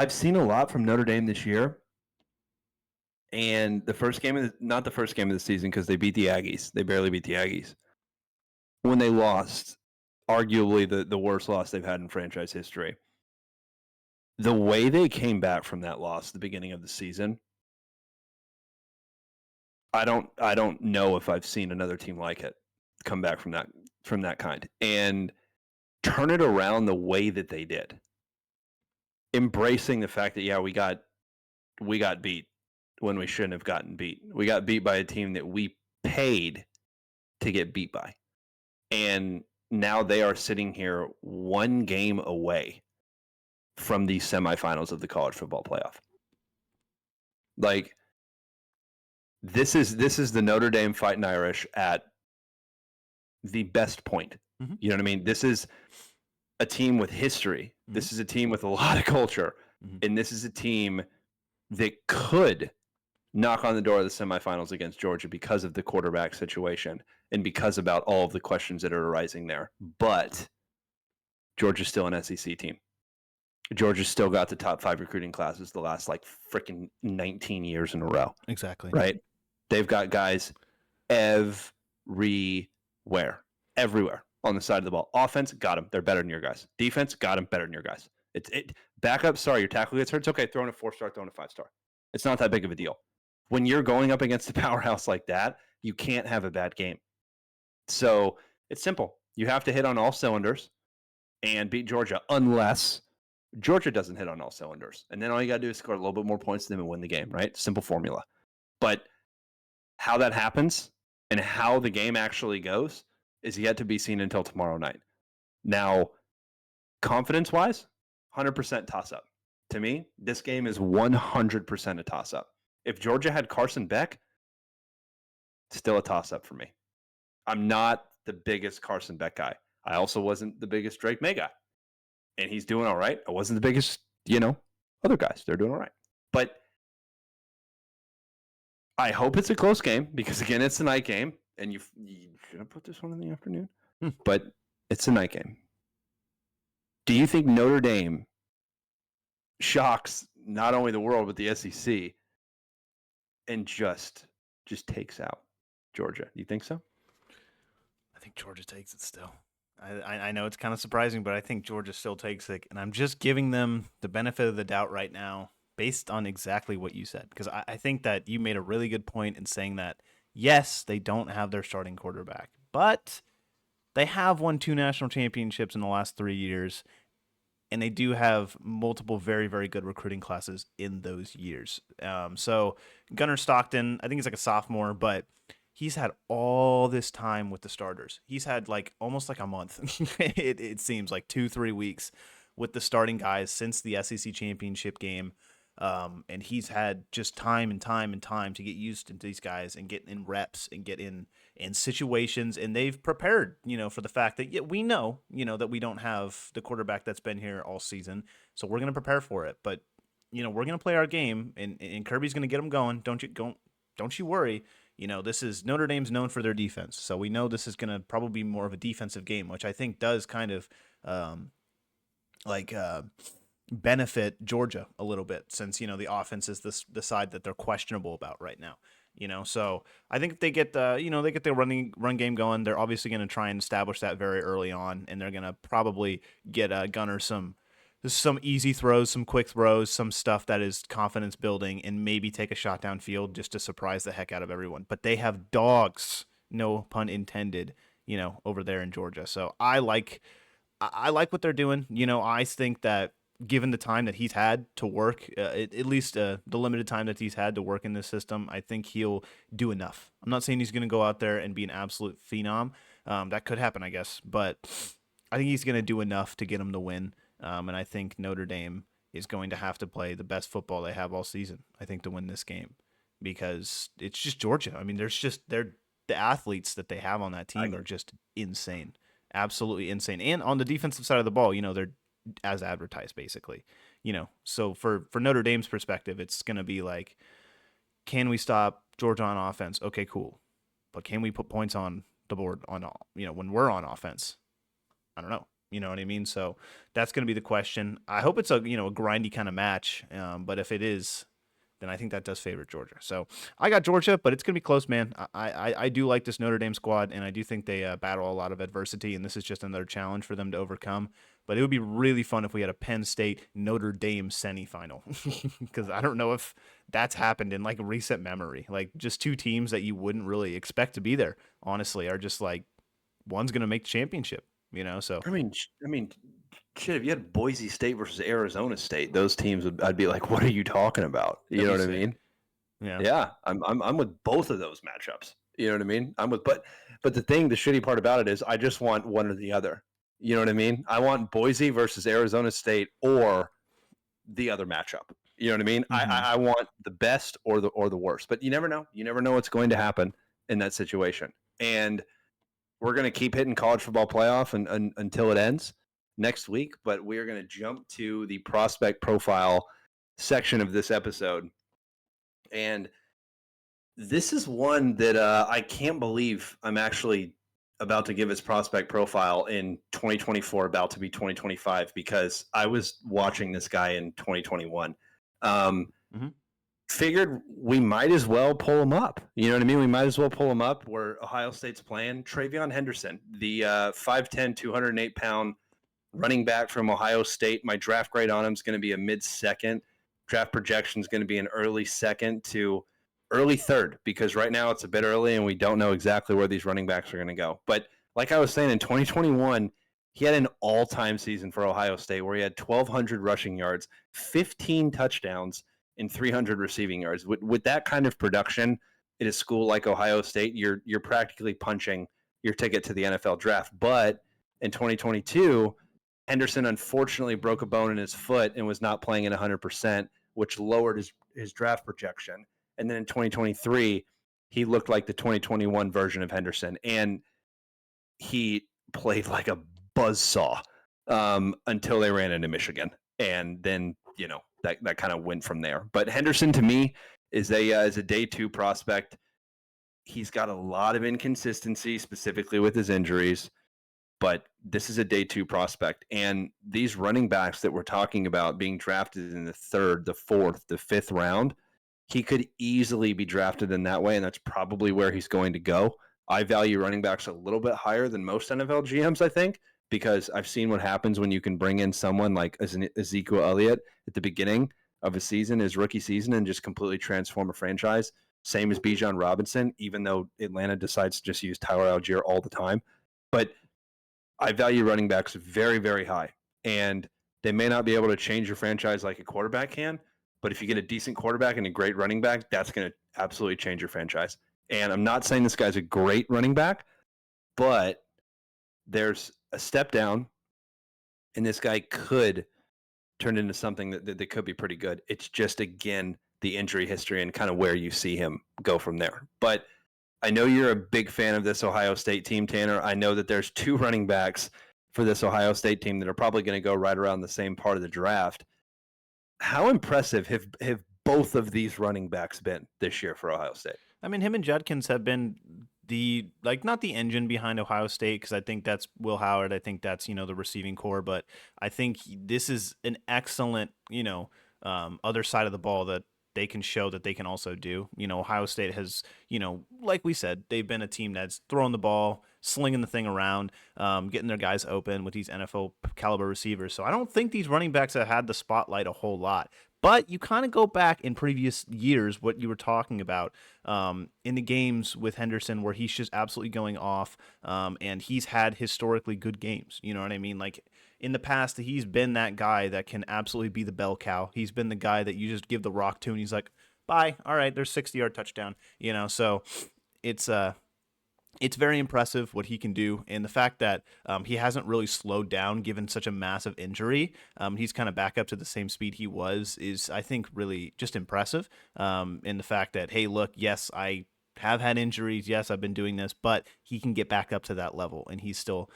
seen a lot from Notre Dame this year. And not the first game of the season, because they beat the Aggies. They barely beat the Aggies. When they lost, arguably the worst loss they've had in franchise history. The way they came back from that loss at the beginning of the season, I don't know if I've seen another team like it come back from that kind and turn it around the way that they did. Embracing the fact that we got beat when we shouldn't have gotten beat. We got beat by a team that we paid to get beat by. And now they are sitting here 1 game away from the semifinals of the college football playoff. Like, this is the Notre Dame Fighting Irish at the best point. Mm-hmm. You know what I mean? This is a team with history. Mm-hmm. This is a team with a lot of culture. Mm-hmm. And this is a team that could knock on the door of the semifinals against Georgia because of the quarterback situation and because about all of the questions that are arising there. But Georgia's still an SEC team. Georgia's still got the top 5 recruiting classes the last freaking 19 years in a row. Exactly. Right? They've got guys everywhere on the side of the ball. Offense, got them. They're better than your guys. Defense, got them. Better than your guys. Backup, sorry, your tackle gets hurt. It's okay. Throwing a 4-star, throwing a 5-star. It's not that big of a deal. When you're going up against a powerhouse like that, you can't have a bad game. So it's simple. You have to hit on all cylinders and beat Georgia, unless Georgia doesn't hit on all cylinders. And then all you got to do is score a little bit more points than them and win the game, right? Simple formula. But how that happens and how the game actually goes is yet to be seen until tomorrow night. Now, confidence-wise, 100% toss-up. To me, this game is 100% a toss-up. If Georgia had Carson Beck, still a toss-up for me. I'm not the biggest Carson Beck guy. I also wasn't the biggest Drake May guy. And he's doing all right. I wasn't the biggest, other guys. They're doing all right. But I hope it's a close game because, again, it's a night game. And you should have put this one in the afternoon. But it's a night game. Do you think Notre Dame shocks not only the world but the SEC, and just takes out Georgia. You think so? I think Georgia takes it still. I know it's kind of surprising, but I think Georgia still takes it, and I'm just giving them the benefit of the doubt right now based on exactly what you said, because I think that you made a really good point in saying that, yes, they don't have their starting quarterback, but they have won 2 national championships in the last 3 years, and they do have multiple very, very good recruiting classes in those years. So Gunnar Stockton, I think he's like a sophomore, but he's had all this time with the starters. He's had like almost like a month. it seems like 2-3 weeks with the starting guys since the SEC championship game. And he's had just time and time and time to get used to these guys and get in reps and get in situations. And they've prepared, for the fact that we know, that we don't have the quarterback that's been here all season. So we're going to prepare for it. But, we're going to play our game, and Kirby's going to get them going. Don't you worry. This is Notre Dame's known for their defense. So we know this is going to probably be more of a defensive game, which I think does kind of benefit Georgia a little bit, since the offense is the side that they're questionable about right now. So I think if they get the run game going, they're obviously going to try and establish that very early on, and they're going to probably get Gunnar some easy throws, some quick throws, some stuff that is confidence building, and maybe take a shot downfield just to surprise the heck out of everyone. But they have dogs, no pun intended, over there in Georgia. So I like what they're doing. I think that given the time that he's had to work, at least the limited time that he's had to work in this system, I think he'll do enough. I'm not saying he's going to go out there and be an absolute phenom. That could happen, I guess. But I think he's going to do enough to get him the win. And I think Notre Dame is going to have to play the best football they have all season, I think, to win this game, because it's just Georgia. I mean, the athletes that they have on that team are just insane, absolutely insane. And on the defensive side of the ball, they're as advertised, basically. So for Notre Dame's perspective, it's going to be like, can we stop Georgia on offense? Okay, cool. But can we put points on the board when we're on offense? I don't know. You know what I mean? So that's going to be the question. I hope it's a grindy kind of match. But if it is, then I think that does favor Georgia. So I got Georgia, but it's going to be close, man. I do like this Notre Dame squad, and I do think they battle a lot of adversity, and this is just another challenge for them to overcome. But it would be really fun if we had a Penn State Notre Dame semifinal, because I don't know if that's happened in like recent memory. Like, just 2 teams that you wouldn't really expect to be there, honestly, are just like, one's going to make the championship. So I mean, shit. If you had Boise State versus Arizona State, those teams I'd be like, what are you talking about? You know what I mean? Yeah. I'm with both of those matchups. You know what I mean? but the shitty part about it is I just want one or the other. You know what I mean? I want Boise versus Arizona State or the other matchup. You know what I mean? Mm-hmm. I want the best or the worst. But you never know. You never know what's going to happen in that situation. And we're going to keep hitting college football playoff until it ends next week. But we are going to jump to the prospect profile section of this episode. And this is one that I can't believe I'm actually about to give its prospect profile in 2024, about to be 2025, because I was watching this guy in 2021. Figured we might as well pull him up. You know what I mean? We might as well pull him up where Ohio State's playing. TreVeyon Henderson, the 5'10", 208-pound running back from Ohio State. My draft grade on him is going to be a mid-second. Draft projection is going to be an early second to early third, because right now it's a bit early and we don't know exactly where these running backs are going to go. But like I was saying, in 2021, he had an all-time season for Ohio State where he had 1,200 rushing yards, 15 touchdowns, and 300 receiving yards. With that kind of production at a school like Ohio State, you're practically punching your ticket to the NFL draft. But in 2022, Henderson unfortunately broke a bone in his foot and was not playing at 100%, which lowered his draft projection. And then in 2023, he looked like the 2021 version of Henderson, and he played like a buzzsaw until they ran into Michigan. And then, that kind of went from there. But Henderson, to me, is a day 2 prospect. He's got a lot of inconsistency, specifically with his injuries. but this is a day 2 prospect. And these running backs that we're talking about being drafted in the 3rd, the 4th, the 5th round, he could easily be drafted in that way, and that's probably where he's going to go. I value running backs a little bit higher than most NFL GMs, I think, because I've seen what happens when you can bring in someone like Ezekiel Elliott at the beginning of a season, his rookie season, and just completely transform a franchise. Same as Bijan Robinson, even though Atlanta decides to just use Tyler Algier all the time. But I value running backs very, very high. And they may not be able to change your franchise like a quarterback can, but if you get a decent quarterback and a great running back, that's going to absolutely change your franchise. And I'm not saying this guy's a great running back, but there's a step down, and this guy could turn into something that could be pretty good. It's just, again, the injury history and kind of where you see him go from there. But I know you're a big fan of this Ohio State team, Tanner. I know that there's 2 running backs for this Ohio State team that are probably going to go right around the same part of the draft. How impressive have both of these running backs been this year for Ohio State? I mean, him and Judkins have been not the engine behind Ohio State, because I think that's Will Howard. I think that's, the receiving core, but I think this is an excellent, other side of the ball that they can show that they can also do. Ohio State has, like we said, they've been a team that's throwing the ball, slinging the thing around, getting their guys open with these NFL caliber receivers. So I don't think these running backs have had the spotlight a whole lot. But you kind of go back in previous years, what you were talking about in the games with Henderson, where he's just absolutely going off, and he's had historically good games. You know what I mean? Like, in the past, he's been that guy that can absolutely be the bell cow. He's been the guy that you just give the rock to, and he's like, bye, all right, there's 60-yard touchdown. So it's very impressive what he can do, and the fact that he hasn't really slowed down given such a massive injury. He's kind of back up to the same speed he was, is, I think, really just impressive. And the fact that, hey, look, yes, I have had injuries, yes, I've been doing this, but he can get back up to that level, and he's still,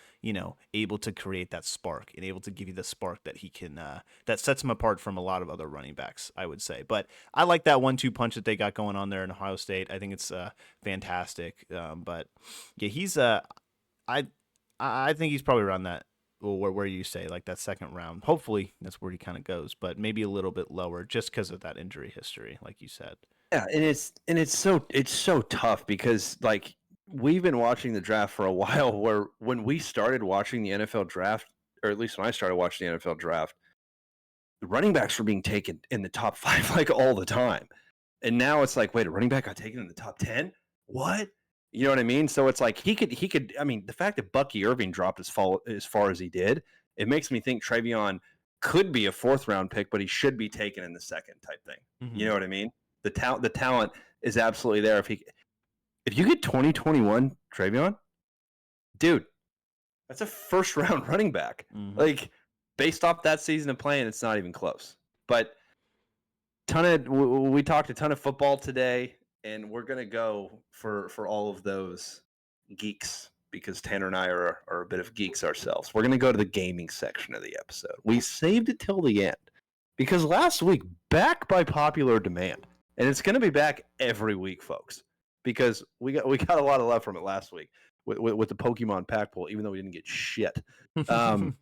able to create that spark and able to give you the spark that he can, that sets him apart from a lot of other running backs, I would say. But I like that 1-2 punch that they got going on there in Ohio State. I think it's fantastic. But yeah, he's I think he's probably around that, where you say, like, that second round. Hopefully that's where he kind of goes, but maybe a little bit lower just because of that injury history, like you said. Yeah, and it's so tough because, like, we've been watching the draft for a while, where when we started watching the NFL draft, or at least when I started watching the NFL draft, the running backs were being taken in the top 5 like all the time. And now it's like, wait, a running back got taken in the top 10? What? You know what I mean? So it's like he could I mean, the fact that Bucky Irving dropped as far as he did, it makes me think Travion could be a 4th round pick, but he should be taken in the 2nd type thing. Mm-hmm. You know what I mean? The talent is absolutely there. If you get 2021 Travion, dude, that's a 1st round running back. Mm-hmm. Like, based off that season of playing, it's not even close. But we talked a ton of football today, and we're gonna go for all of those geeks, because Tanner and I are a bit of geeks ourselves. We're gonna go to the gaming section of the episode. We saved it till the end because last week, back by popular demand. And it's going to be back every week, folks, because we got a lot of love from it last week with the Pokemon pack pull, even though we didn't get shit. We're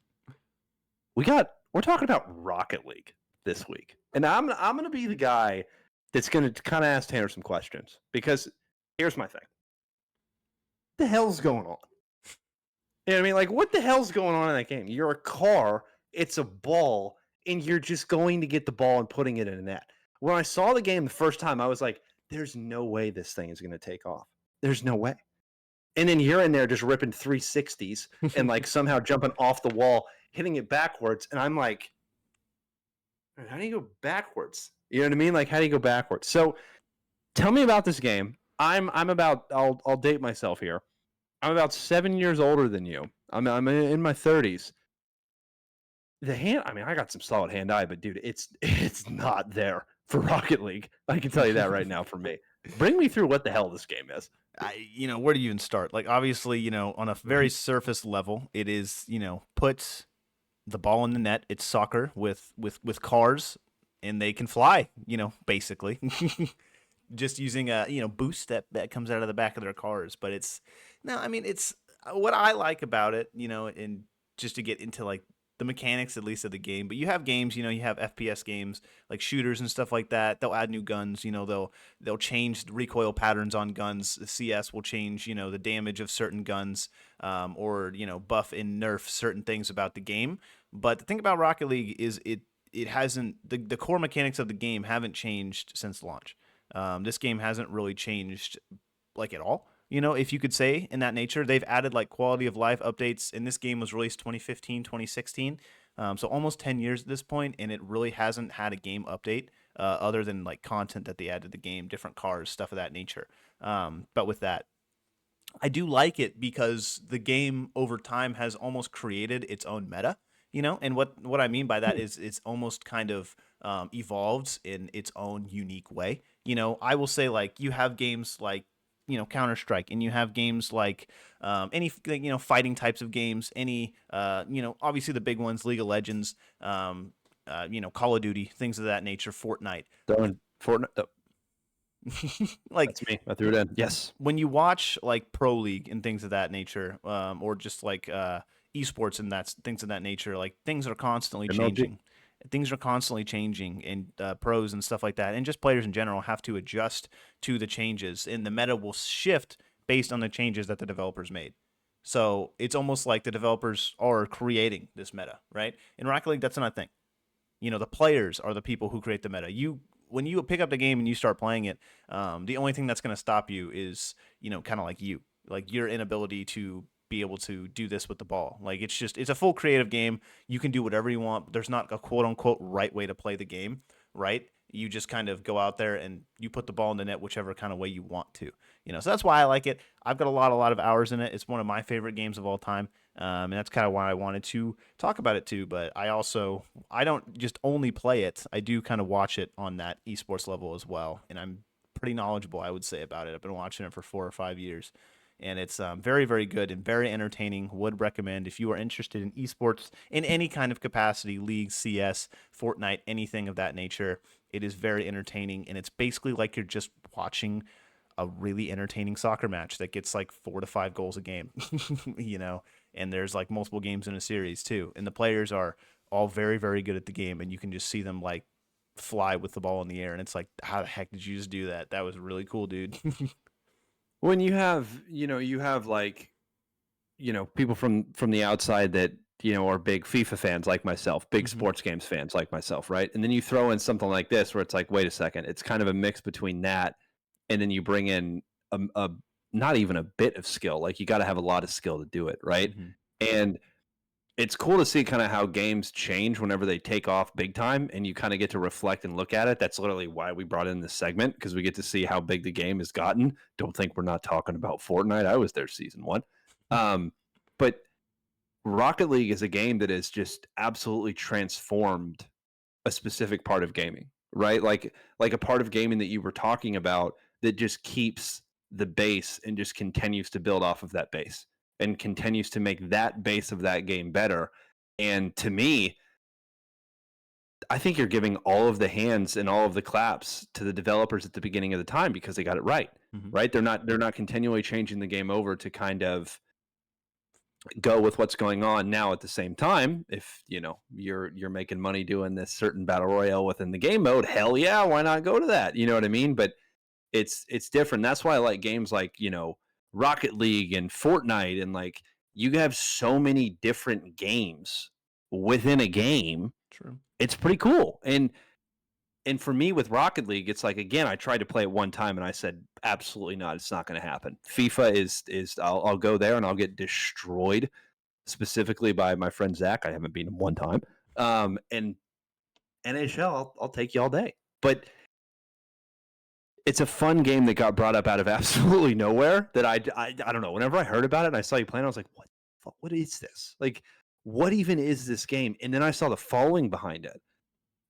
talking about Rocket League this week, and I'm going to be the guy that's going to kind of ask Tanner some questions, because here's my thing: what the hell's going on? You know what I mean? Like, what the hell's going on in that game? You're a car, it's a ball, and you're just going to get the ball and putting it in a net. When I saw the game the first time, I was like, there's no way this thing is going to take off. There's no way. And then you're in there just ripping 360s and, like, somehow jumping off the wall, hitting it backwards. And I'm like, how do you go backwards? You know what I mean? Like, how do you go backwards? So tell me about this game. I'm about, I'll date myself here. I'm about 7 years older than you. I'm in my 30s. I got some solid hand-eye, but dude, it's not there for Rocket League. I can tell you that right now for me. Bring me through what the hell this game is. Where do you even start? Like, obviously, on a very surface level, it is, put the ball in the net. It's soccer with cars, and they can fly, basically. Just using a, boost that comes out of the back of their cars. But it's what I like about it, and just to get into like the mechanics at least of the game, but you have games, you have FPS games like shooters and stuff like that. They'll add new guns, they'll change the recoil patterns on guns. The CS will change, the damage of certain guns, or buff and nerf certain things about the game. But the thing about Rocket League is it hasn't the core mechanics of the game haven't changed since launch. This game hasn't really changed like at all. If you could say in that nature, they've added like quality of life updates, and this game was released 2015, 2016. So almost 10 years at this point, and it really hasn't had a game update other than like content that they added to the game, different cars, stuff of that nature. But with that, I do like it because the game over time has almost created its own meta, and what I mean by that is it's almost kind of evolved in its own unique way. I will say like you have games like Counter-Strike, and you have games like any fighting types of games, any obviously the big ones, League of Legends, Call of Duty, things of that nature, Fortnite. Throwing Fortnite. Oh, Like that's me. I threw it in. Yes. when you watch like Pro League and things of that nature, or just like esports and things of that nature, like things are constantly MLG. changing. Things are constantly changing, and pros and stuff like that, and just players in general have to adjust to the changes, and the meta will shift based on the changes that the developers made. So it's almost like the developers are creating this meta, right? In Rocket League, that's not a thing. The players are the people who create the meta. When you pick up the game and you start playing it, the only thing that's going to stop you is, kind of like your inability to be able to do this with the ball. Like it's a full creative game. You can do whatever you want. There's not a quote unquote right way to play the game, right? You just kind of go out there and you put the ball in the net whichever kind of way you want to. So that's why I like it. I've got a lot of hours in it. It's one of my favorite games of all time. And that's kind of why I wanted to talk about it too. But I don't just only play it. I do kind of watch it on that esports level as well. And I'm pretty knowledgeable, I would say, about it. I've been watching it for 4 or 5 years. And it's very, very good and very entertaining. Would recommend if you are interested in esports in any kind of capacity, League, CS, Fortnite, anything of that nature. It is very entertaining, and it's basically like you're just watching a really entertaining soccer match that gets like 4 to 5 goals a game, and there's like multiple games in a series too. And the players are all very, very good at the game, and you can just see them like fly with the ball in the air. And it's like, how the heck did you just do that? That was really cool, dude. When you have like, people from the outside that, are big FIFA fans like myself, big sports games fans like myself, right? And then you throw in something like this where it's like, wait a second, it's kind of a mix between that, and then you bring in a not even a bit of skill. Like you got to have a lot of skill to do it, right? And it's cool to see kind of how games change whenever they take off big time, and you kind of get to reflect and look at it. That's literally why we brought in this segment, because we get to see how big the game has gotten. Don't think we're not talking about Fortnite. I was there season 1. But Rocket League is a game that has just absolutely transformed a specific part of gaming, right? Like a part of gaming that you were talking about that just keeps the base and just continues to build off of that base and continues to make that base of that game better. And to me, I think you're giving all of the hands and all of the claps to the developers at the beginning of the time, because they got it right, right? They're not continually changing the game over to kind of go with what's going on now. At the same time, if you're making money doing this certain battle royale within the game mode, hell yeah, why not go to that? You know what I mean? But it's different. That's why I like games like Rocket League and Fortnite, and like you have so many different games within a game. True. It's pretty cool. And for me with Rocket League, it's like, again, I tried to play it one time and I said, absolutely not. It's not going to happen. FIFA is I'll go there and I'll get destroyed, specifically by my friend Zach. I haven't beaten him one time. And NHL, I'll take you all day. But it's a fun game that got brought up out of absolutely nowhere that I don't know. Whenever I heard about it and I saw you playing, I was like, what is this? Like, what even is this game? And then I saw the following behind it.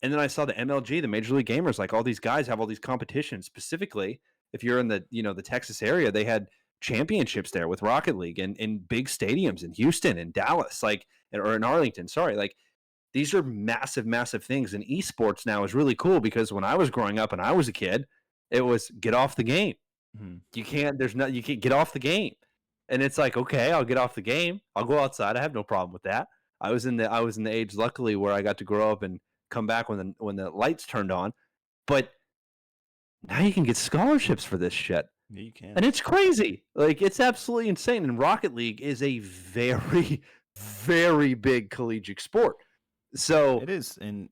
And then I saw the MLG, the Major League Gamers, like all these guys have all these competitions. Specifically, if you're in the, the Texas area, they had championships there with Rocket League and in big stadiums in Houston and Dallas, or in Arlington. Sorry. Like, these are massive, massive things. And esports now is really cool, because when I was growing up and I was a kid, it was get off the game. You can't get off the game. And it's like, okay, I'll get off the game. I'll go outside. I have no problem with that. I was in the age, luckily, where I got to grow up and come back when the lights turned on. But now you can get scholarships for this shit. Yeah, you can. And it's crazy. Like, it's absolutely insane. And Rocket League is a very, very big collegiate sport. So It is, and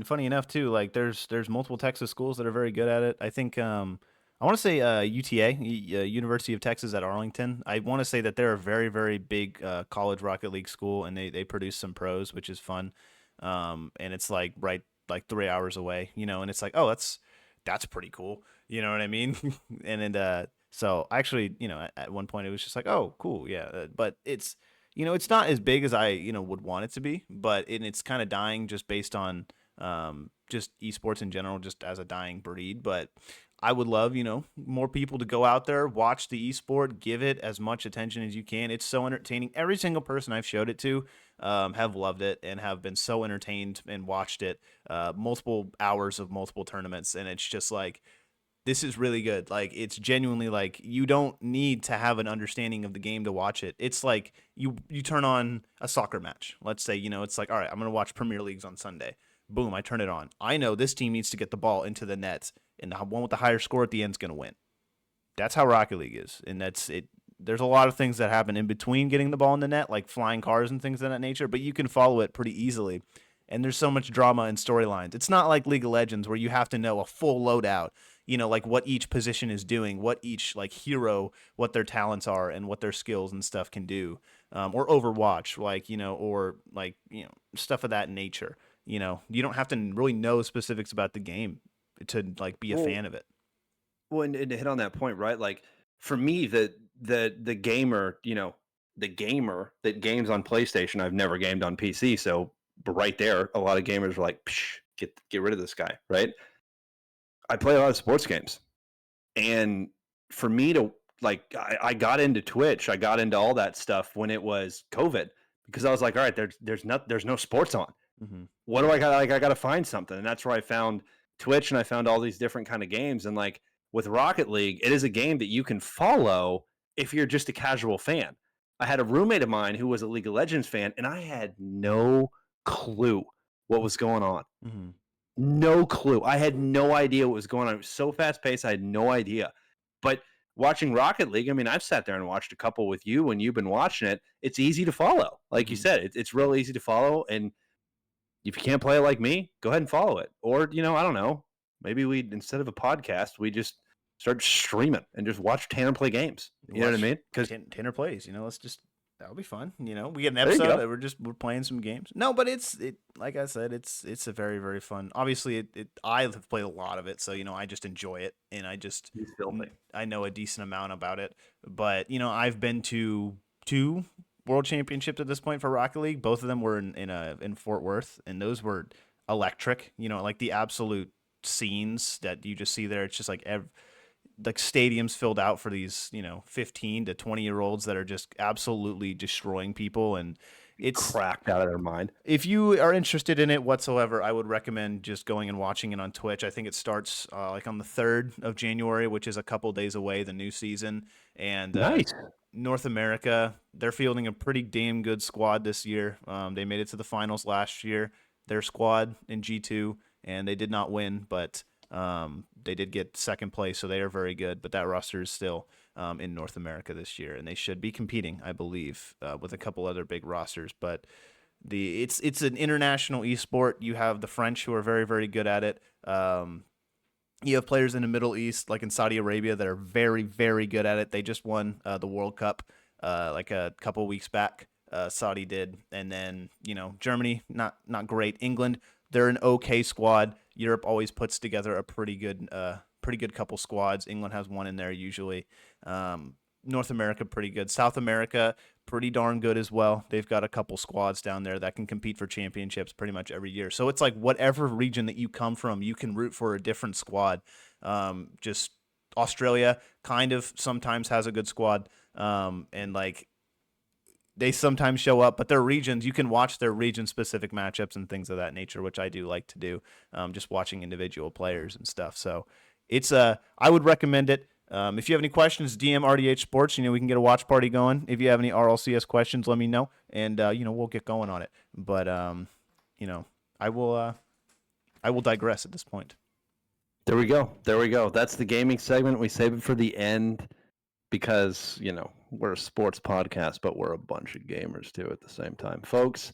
funny enough too, like there's multiple Texas schools that are very good at it. I think I want to say UTA, University of Texas at Arlington. I want to say that they're a very very big college Rocket League school, and they produce some pros, which is fun. And it's like right like 3 hours away, and it's like, oh, that's pretty cool. You know what I mean? and so actually, at one point it was just like, oh, cool, yeah. But it's not as big as I would want it to be, but it's kind of dying just based on just esports in general, just as a dying breed. But I would love more people to go out there, watch the esport, give it as much attention as you can. It's so entertaining. Every single person I've showed it to have loved it and have been so entertained and watched it multiple hours of multiple tournaments, and it's just like, this is really good. Like, it's genuinely like, you don't need to have an understanding of the game to watch it. It's like you turn on a soccer match. Let's say, it's like, all right, I'm going to watch Premier Leagues on Sunday. Boom, I turn it on. I know this team needs to get the ball into the net, and the one with the higher score at the end is going to win. That's how Rocket League is. And that's it. There's a lot of things that happen in between getting the ball in the net, like flying cars and things of that nature, but you can follow it pretty easily. And there's so much drama and storylines. It's not like League of Legends where you have to know a full loadout, like what each position is doing, what each like hero, what their talents are and what their skills and stuff can do. Or Overwatch, or stuff of that nature. You don't have to really know specifics about the game to like be a fan of it. Well, and to hit on that point, right? Like, for me, the gamer, the gamer that games on PlayStation, I've never gamed on PC, so right there, a lot of gamers are like, psh, get rid of this guy, right? I play a lot of sports games, and for me to I got into Twitch, I got into all that stuff when it was COVID, because I was like, all right, there's no sports on. Mm-hmm. What do I got? Like, I got to find something, and that's where I found Twitch, and I found all these different kind of games, and like with Rocket League, it is a game that you can follow if you're just a casual fan. I had a roommate of mine who was a League of Legends fan, and I had no clue what was going on. Mm-hmm. No clue. I had no idea what was going on. It was so fast paced. I had no idea. But watching Rocket League, I mean, I've sat there and watched a couple with you when you've been watching it. It's easy to follow. Like you said, it's real easy to follow. And if you can't play it like me, go ahead and follow it. Or, I don't know, maybe we, instead of a podcast, we just start streaming and just watch Tanner play games. You know what I mean? Because Tanner plays, that'll be fun. We get an episode that we're playing some games. No, but it's like I said, it's a very, very fun. Obviously I have played a lot of it, so I just enjoy it, and I know a decent amount about it. But I've been to 2 world championships at this point for Rocket League. Both of them were in Fort Worth, and those were electric. Like the absolute scenes that you just see there. It's just like stadiums filled out for these 15 to 20-year-olds that are just absolutely destroying people, and it's cracked out of their mind. If you are interested in it whatsoever, I would recommend just going and watching it on Twitch. I think it starts like on the 3rd of January, which is a couple days away, the new season. And nice. North America, they're fielding a pretty damn good squad this year. They made it to the finals last year, their squad in G2, and they did not win, but they did get 2nd place, so they are very good. But that roster is still in North America this year, and they should be competing, I believe, with a couple other big rosters. But it's an international esport. You have the French, who are very, very good at it. You have players in the Middle East, like in Saudi Arabia, that are very, very good at it. They just won the World Cup like a couple weeks back. Saudi did, and then Germany, not great. England, they're an okay squad. Europe always puts together a pretty good couple squads. England has one in there usually. North America, pretty good. South America, pretty darn good as well. They've got a couple squads down there that can compete for championships pretty much every year. So it's like whatever region that you come from, you can root for a different squad. Just Australia kind of sometimes has a good squad. And like, they sometimes show up, but their regions, you can watch their region-specific matchups and things of that nature, which I do like to do, just watching individual players and stuff. So it's I would recommend it. If you have any questions, DM RDH Sports. We can get a watch party going. If you have any RLCS questions, let me know, and we'll get going on it. But I will digress at this point. There we go. That's the gaming segment. We save it for the end because we're a sports podcast, but we're a bunch of gamers too at the same time, folks.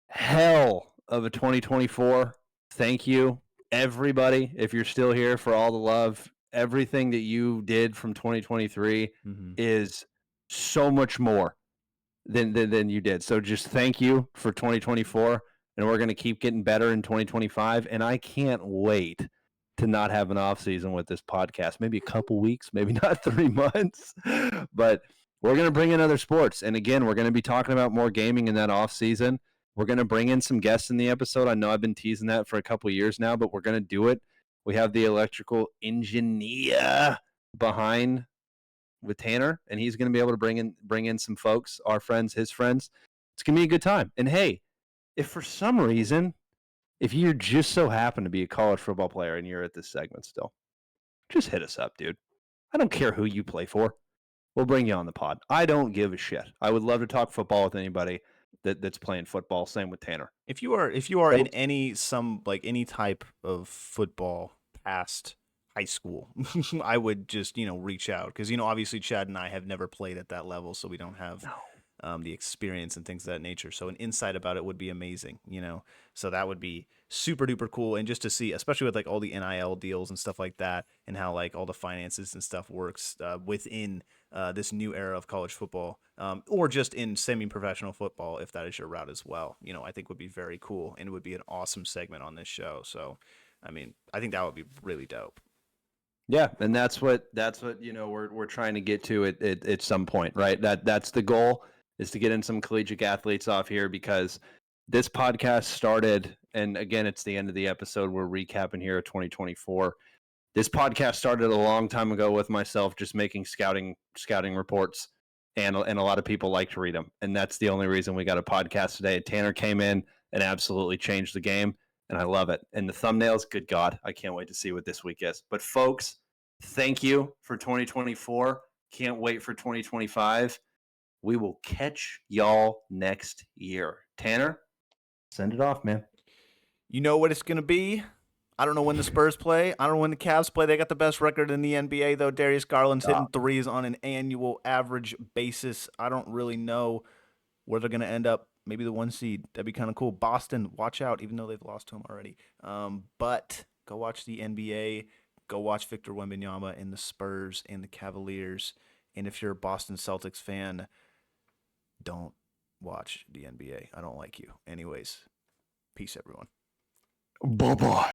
Hell of a 2024. Thank you, everybody, if you're still here, for all the love. Everything that you did from 2023 is so much more than you did. So just thank you for 2024, and we're going to keep getting better in 2025. And I can't wait to not have an off season with this podcast. Maybe a couple weeks, maybe not 3 months, but we're going to bring in other sports. And again, we're going to be talking about more gaming in that off season. We're going to bring in some guests in the episode. I know I've been teasing that for a couple of years now, but we're going to do it. We have the electrical engineer behind with Tanner, and he's going to be able to bring in some folks, our friends, his friends. It's going to be a good time. And hey, if for some reason, if you just so happen to be a college football player and you're at this segment still, just hit us up, dude. I don't care who you play for. We'll bring you on the pod. I don't give a shit. I would love to talk football with anybody that's playing football. Same with Tanner. If you are in any type of football past high school, I would just reach out, because obviously Chad and I have never played at that level, so we don't have the experience and things of that nature. So an insight about it would be amazing, So that would be super duper cool, and just to see, especially with like all the NIL deals and stuff like that, and how like all the finances and stuff works within this new era of college football, or just in semi-professional football, if that is your route as well. I think would be very cool, and it would be an awesome segment on this show. So, I think that would be really dope. Yeah, and that's what we're trying to get to at some point, right? That's the goal, is to get in some collegiate athletes off here, because this podcast started, and again, it's the end of the episode. We're recapping here of 2024. This podcast started a long time ago with myself just making scouting reports, and a lot of people like to read them, and that's the only reason we got a podcast today. Tanner came in and absolutely changed the game, and I love it. And the thumbnails, good God, I can't wait to see what this week is. But folks, thank you for 2024. Can't wait for 2025. We will catch y'all next year. Tanner, send it off, man. You know what it's going to be? I don't know when the Spurs play. I don't know when the Cavs play. They got the best record in the NBA, though. Darius Garland's hitting threes on an annual average basis. I don't really know where they're going to end up. Maybe the 1 seed. That'd be kind of cool. Boston, watch out, even though they've lost to them already. But go watch the NBA. Go watch Victor Wembanyama and the Spurs and the Cavaliers. And if you're a Boston Celtics fan, don't watch the NBA. I don't like you. Anyways, peace, everyone. Bye-bye.